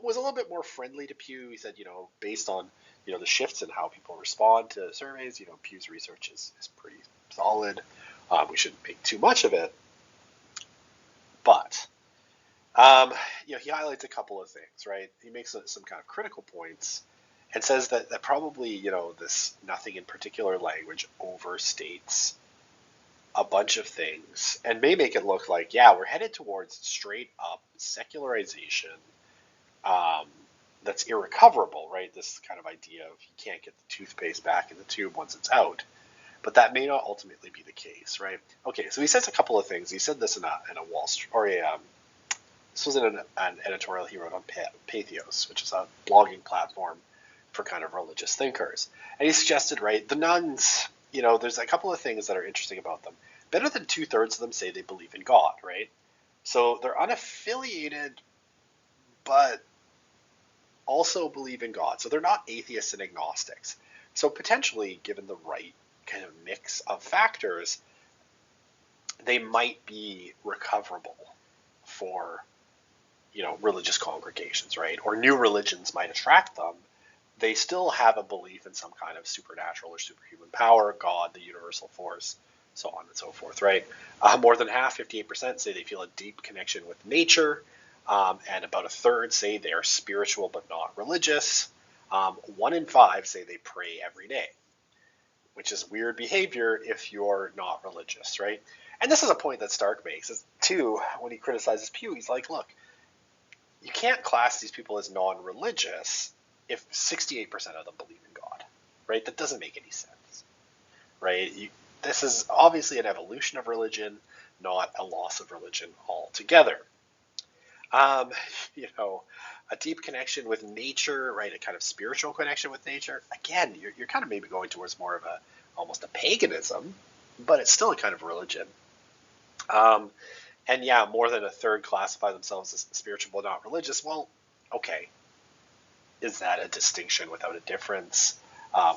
was a little bit more friendly to Pew. He said, based on, the shifts in how people respond to surveys, Pew's research is pretty solid. We shouldn't make too much of it. But, he highlights a couple of things, right? He makes some kind of critical points and says that probably, this nothing in particular language overstates a bunch of things and may make it look like, yeah, we're headed towards straight up secularization that's irrecoverable, right? This kind of idea of you can't get the toothpaste back in the tube once it's out. But that may not ultimately be the case, right? Okay, so he says a couple of things. He said this in a Wall Street, or this was in an editorial he wrote on Patheos, which is a blogging platform for kind of religious thinkers. And he suggested, right, the nuns, there's a couple of things that are interesting about them. Better than 2/3 of them say they believe in God, right? So they're unaffiliated, but also believe in God. So they're not atheists and agnostics. So potentially, given the right kind of mix of factors, they might be recoverable for, religious congregations, right? Or new religions might attract them. They still have a belief in some kind of supernatural or superhuman power, God, the universal force, so on and so forth, right? More than half, 58%, say they feel a deep connection with nature, and about a third say they are spiritual but not religious. 1 in 5 say they pray every day, which is weird behavior if you're not religious, right? And this is a point that Stark makes, too, when he criticizes Pew. He's like, look, you can't class these people as non-religious if 68% of them believe in God, right? That doesn't make any sense, right? This is obviously an evolution of religion, not a loss of religion altogether. A deep connection with nature, right? A kind of spiritual connection with nature. Again, you're kind of maybe going towards more of almost a paganism, but it's still a kind of religion. And yeah, more than a third classify themselves as spiritual but not religious. Well, okay. Is that a distinction without a difference,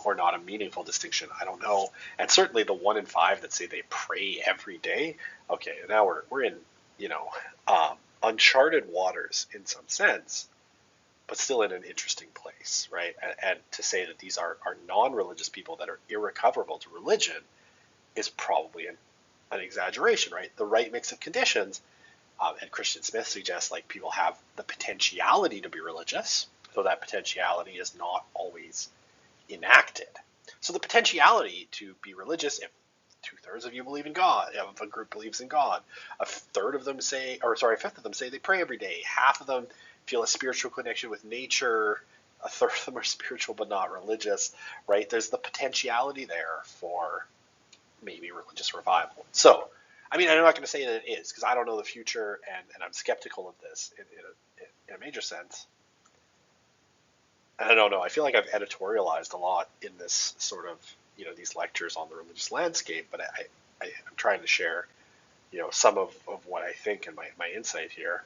or not a meaningful distinction? I don't know. And certainly the 1 in 5 that say they pray every day. Okay, now we're in uncharted waters in some sense, but still in an interesting place, right? And to say that these are non-religious people that are irrecoverable to religion is probably an exaggeration, right? The right mix of conditions, and Christian Smith suggests like people have the potentiality to be religious, so that potentiality is not always enacted. So the potentiality to be religious, if 2/3 of you believe in God, if a group believes in God, a fifth of them say they pray every day, half of them feel a spiritual connection with nature, a third of them are spiritual but not religious, right? There's the potentiality there for maybe religious revival. So, I'm not going to say that it is, because I don't know the future, and I'm skeptical of this in a major sense. And I don't know, I feel like I've editorialized a lot in this sort of, these lectures on the religious landscape, but I'm trying to share, some of what I think and my insight here.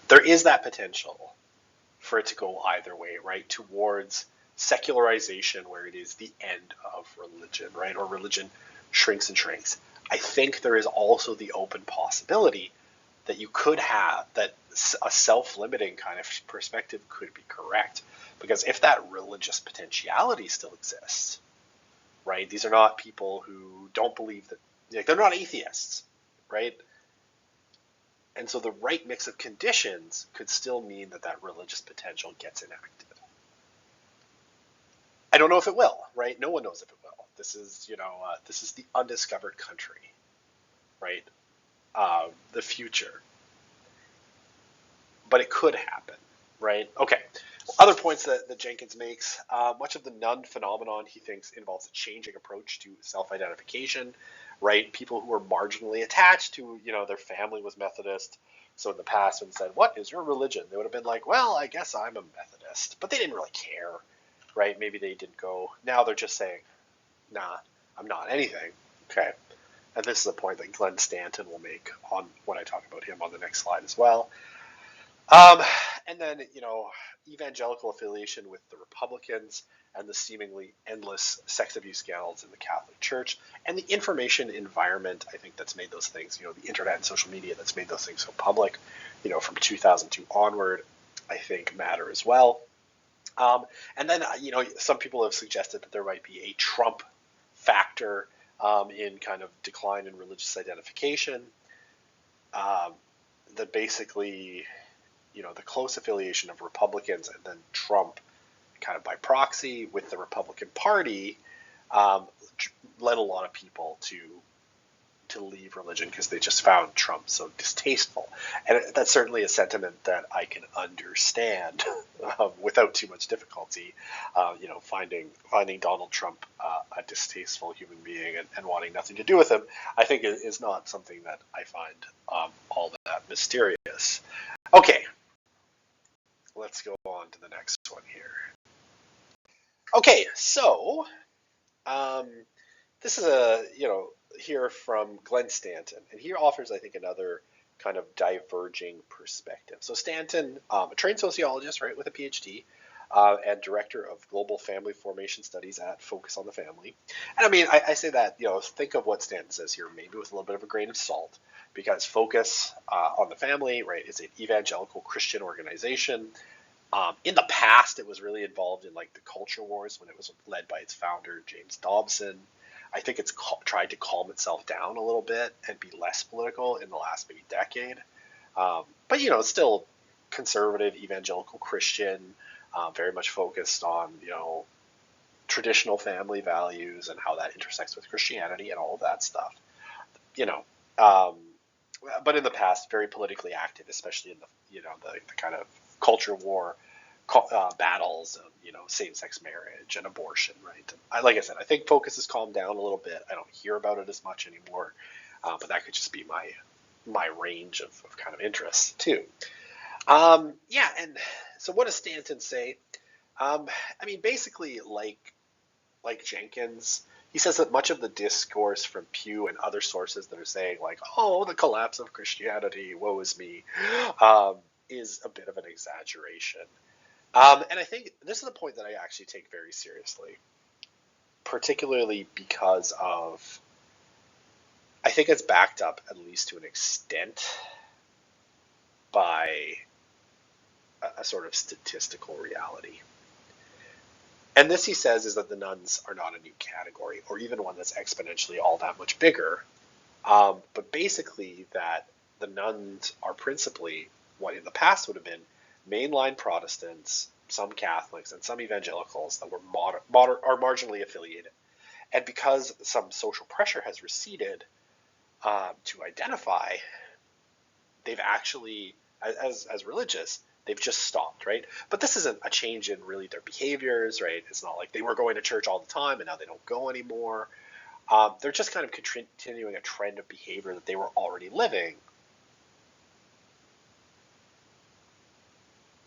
There is that potential for it to go either way, right? Towards secularization, where it is the end of religion, right? Or religion shrinks and shrinks. I think there is also the open possibility that you could have that a self-limiting kind of perspective could be correct. Because if that religious potentiality still exists, right? These are not people who don't believe that, they're not atheists, right? And so the right mix of conditions could still mean that religious potential gets enacted. I don't know if it will, right? No one knows if it will. This is, this is the undiscovered country, right? The future. But it could happen, right? Okay. Other points that Jenkins makes, much of the nun phenomenon, he thinks, involves a changing approach to self-identification, right? People who are marginally attached to, their family was Methodist. So in the past, when said, "What is your religion?" they would have been like, "Well, I guess I'm a Methodist." But they didn't really care, right? Maybe they didn't go. Now they're just saying, "Nah, I'm not anything." Okay. And this is a point that Glenn Stanton will make on when I talk about him on the next slide as well. And then, evangelical affiliation with the Republicans and the seemingly endless sex abuse scandals in the Catholic Church and the information environment, I think that's made those things, the internet and social media that's made those things so public, from 2002 onward, I think matter as well. And then, some people have suggested that there might be a Trump factor in kind of decline in religious identification. That basically, the close affiliation of Republicans and then Trump kind of by proxy with the Republican Party um, led a lot of people to leave religion because they just found Trump so distasteful. And that's certainly a sentiment that I can understand without too much difficulty. Finding Donald Trump a distasteful human being and wanting nothing to do with him, I think is not something that I find all that mysterious. Okay, let's go on to the next one here. Okay, so this is here from Glenn Stanton, and he offers, I think, another kind of diverging perspective. So Stanton, a trained sociologist, right, with a PhD, and director of global family formation studies at Focus on the Family. And I mean, I say that, think of what Stanton says here, maybe with a little bit of a grain of salt, because Focus on the Family, right, is an evangelical Christian organization. In the past, it was really involved in like the culture wars when it was led by its founder, James Dobson. I think it's tried to calm itself down a little bit and be less political in the last maybe decade. But it's still conservative, evangelical Christian, very much focused on traditional family values and how that intersects with Christianity and all of that stuff. But in the past, very politically active, especially in the kind of culture war battles of same-sex marriage and abortion, right? And like I said, I think Focus has calmed down a little bit. I don't hear about it as much anymore, but that could just be my range of kind of interests too. Yeah, and so what does Stanton say? I mean, basically, like Jenkins, he says that much of the discourse from Pew and other sources that are saying like, "Oh, the collapse of Christianity, woe is me," is a bit of an exaggeration. And I think this is a point that I actually take very seriously, particularly because I think it's backed up, at least to an extent, by a sort of statistical reality. And this, he says, is that the nuns are not a new category, or even one that's exponentially all that much bigger, but basically that the nuns are principally what in the past would have been mainline Protestants, some Catholics, and some evangelicals that were are marginally affiliated. And because some social pressure has receded to identify, they've actually, as religious, they've just stopped, right? But this isn't a change in really their behaviors, right? It's not like they were going to church all the time and now they don't go anymore. They're just kind of continuing a trend of behavior that they were already living.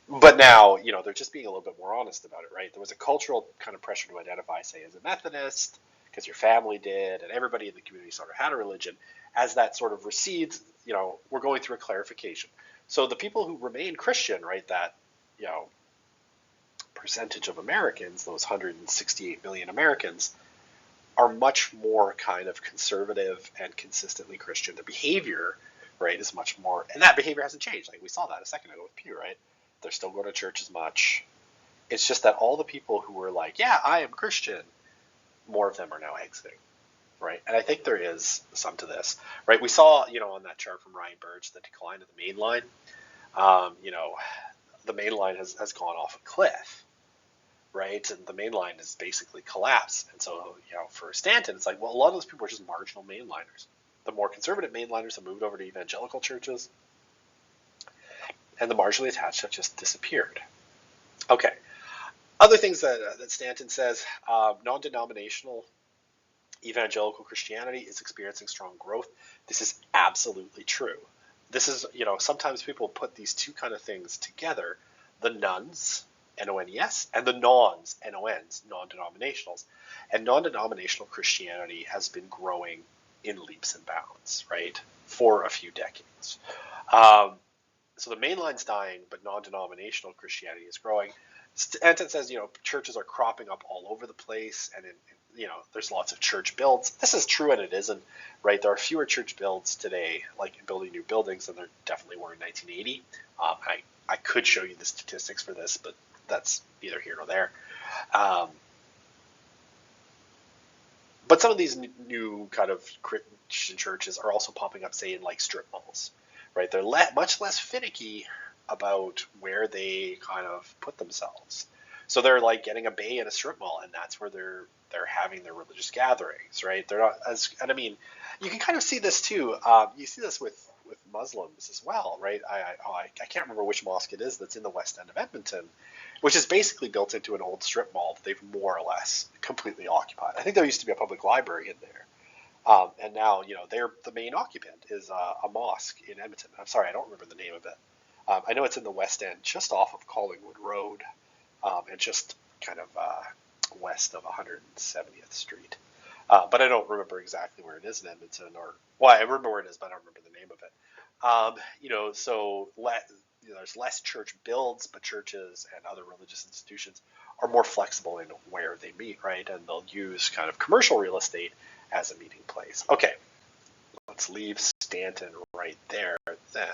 But now, they're just being a little bit more honest about it, right? There was a cultural kind of pressure to identify, say, as a Methodist, because your family did, and everybody in the community sort of had a religion. As that sort of recedes, we're going through a clarification. So the people who remain Christian, right, that, percentage of Americans, those 168 million Americans, are much more kind of conservative and consistently Christian. Their behavior, right, is much more, and that behavior hasn't changed. Like we saw that a second ago with Pew, right? They're still going to church as much. It's just that all the people who were like, yeah, I am Christian, more of them are now exiting, right? And I think there is some to this, right? We saw, on that chart from Ryan Burge, the decline of the main line. The main line has gone off a cliff, right? And the main line has basically collapsed. And so, for Stanton, it's like, well, a lot of those people are just marginal mainliners. The more conservative mainliners have moved over to evangelical churches, and the marginally attached have just disappeared. Okay. Other things that Stanton says, non-denominational evangelical Christianity is experiencing strong growth. This is absolutely true. This is, sometimes people put these two kind of things together, the nuns, N-O-N-E-S, and the nons, N-O-Ns, non-denominationals. And non-denominational Christianity has been growing in leaps and bounds, right, for a few decades. so the main line's dying, but non-denominational Christianity is growing. Anton says, churches are cropping up all over the place, and there's lots of church builds. This is true and it isn't, right? There are fewer church builds today, like in building new buildings, than there definitely were in 1980. I could show you the statistics for this, but that's neither here nor there. But some of these new kind of Christian churches are also popping up, say, in like strip malls, right? They're much less finicky about where they kind of put themselves. So they're like getting a bay in a strip mall, and that's where they're having their religious gatherings, right? They're not as, and I mean, you can kind of see this too. You see this with Muslims as well, right? I can't remember which mosque it is that's in the West End of Edmonton, which is basically built into an old strip mall that they've more or less completely occupied. I think there used to be a public library in there. And now, they're the main occupant is a mosque in Edmonton. I'm sorry, I don't remember the name of it. I know it's in the West End, just off of Collingwood Road, and just kind of west of 170th Street. But I don't remember exactly where it is in Edmonton, I remember where it is, but I don't remember the name of it. So there's less church builds, but churches and other religious institutions are more flexible in where they meet, right? And they'll use kind of commercial real estate as a meeting place. Okay, let's leave Stanton right there then.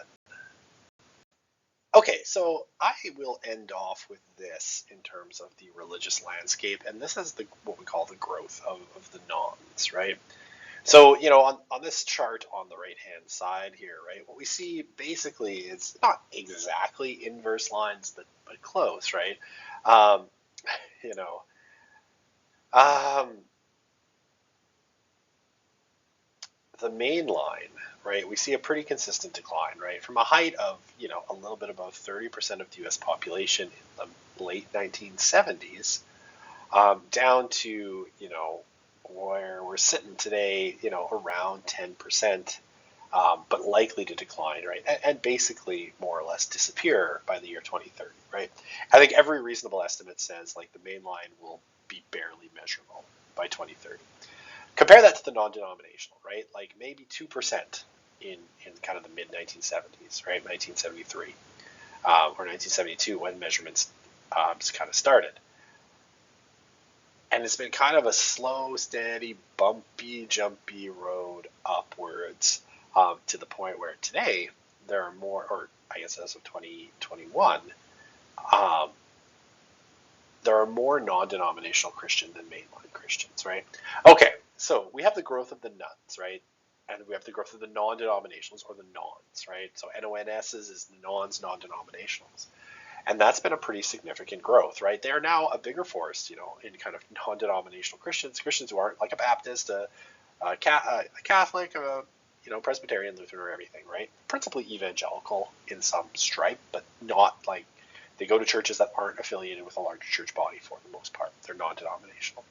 Okay, so I will end off with this in terms of the religious landscape, and this is what we call the growth of the nons, right? So, on this chart on the right-hand side here, right, what we see basically is not exactly inverse lines, but close, right? Um, you know, um, the main line, right, we see a pretty consistent decline, right, from a height of, a little bit above 30% of the U.S. population in the late 1970s, down to, where we're sitting today, around 10%, but likely to decline, right, and basically more or less disappear by the year 2030, right? I think every reasonable estimate says, like, the main line will be barely measurable by 2030. Compare that to the non-denominational, right? Like maybe 2% in kind of the mid 1970s, right? 1973 or 1972 when measurements just kind of started. And it's been kind of a slow, steady, bumpy, jumpy road upwards to the point where today there are more, or I guess as of 2021, there are more non-denominational Christian than mainline Christians, right? Okay, so we have the growth of the nuns, right? And we have the growth of the non-denominationals or the nons, right? So NONSs is the nons, non-denominationals. And that's been a pretty significant growth, right? They are now a bigger force, in kind of non-denominational Christians who aren't like a Baptist, a Catholic, Presbyterian, Lutheran, or everything, right? Principally evangelical in some stripe, but not like they go to churches that aren't affiliated with a larger church body for the most part. They're non-denominational.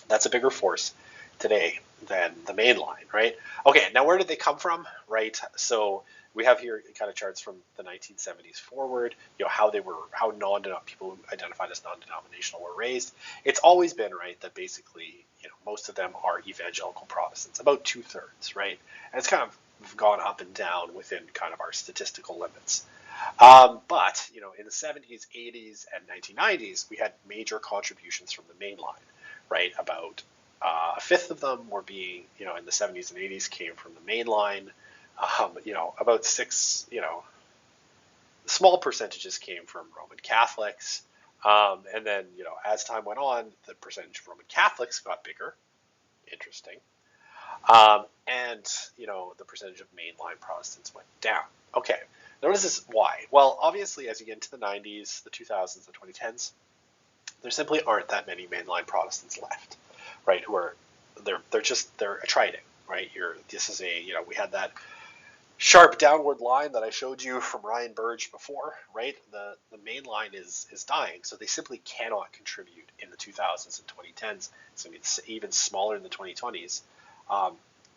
That's a bigger force today than the main line, right? Okay, now where did they come from, right? So we have here kind of charts from the 1970s forward, how people who identified as non-denominational were raised. It's always been, right, that basically, most of them are evangelical Protestants, about 2/3, right? And it's kind of gone up and down within kind of our statistical limits. But, in the 70s, 80s, and 1990s, we had major contributions from the main line, right? About a fifth of them were being, in the 70s and 80s came from the main line. About small percentages came from Roman Catholics. And then, as time went on, the percentage of Roman Catholics got bigger. Interesting. And, the percentage of mainline Protestants went down. Okay. Now, what is this? Why? Well, obviously, as you get into the 90s, the 2000s, the 2010s, there simply aren't that many mainline Protestants left, right? They're attriting, right? We had that sharp downward line that I showed you from Ryan Burge before, right? The main line is dying, so they simply cannot contribute in the 2000s and 2010s. So it's even smaller in the 2020s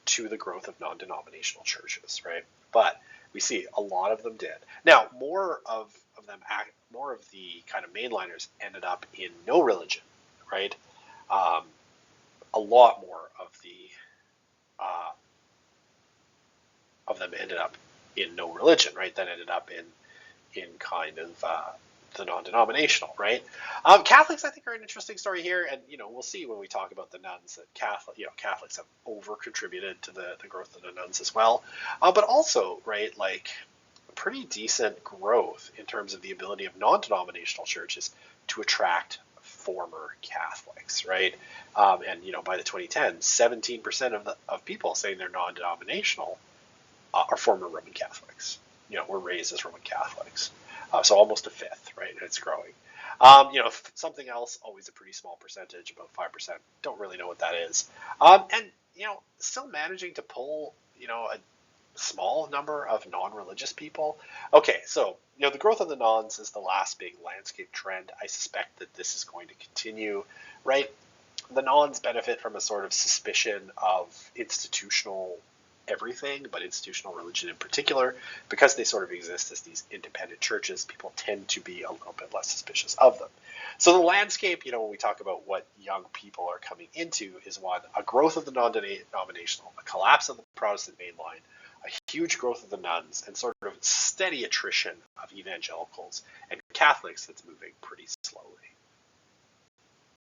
to the growth of non-denominational churches, right? But we see a lot of them did. Now, more of the kind of mainliners ended up in no religion, right? A lot more of them ended up in no religion, right? That ended up in kind of the non-denominational, right? Catholics, I think, are an interesting story here, and we'll see when we talk about the nuns that Catholics have over-contributed to the growth of the nuns as well, but also, right, like pretty decent growth in terms of the ability of non-denominational churches to attract former Catholics, right? And by the 2010s, 17% of people saying they're non-denominational are former Roman Catholics. Were raised as Roman Catholics, so almost a fifth, right? And it's growing. Something else, always a pretty small percentage, about 5%. Don't really know what that is. And still managing to pull a small number of non-religious people. Okay, so the growth of the nons is the last big landscape trend. I suspect that this is going to continue, right? The nons benefit from a sort of suspicion of institutional everything, but institutional religion in particular, because they sort of exist as these independent churches. People tend to be a little bit less suspicious of them. So the landscape, when we talk about what young people are coming into, is one, a growth of the non-denominational, a collapse of the Protestant mainline, a huge growth of the nuns, and sort of steady attrition of evangelicals and Catholics that's moving pretty slowly.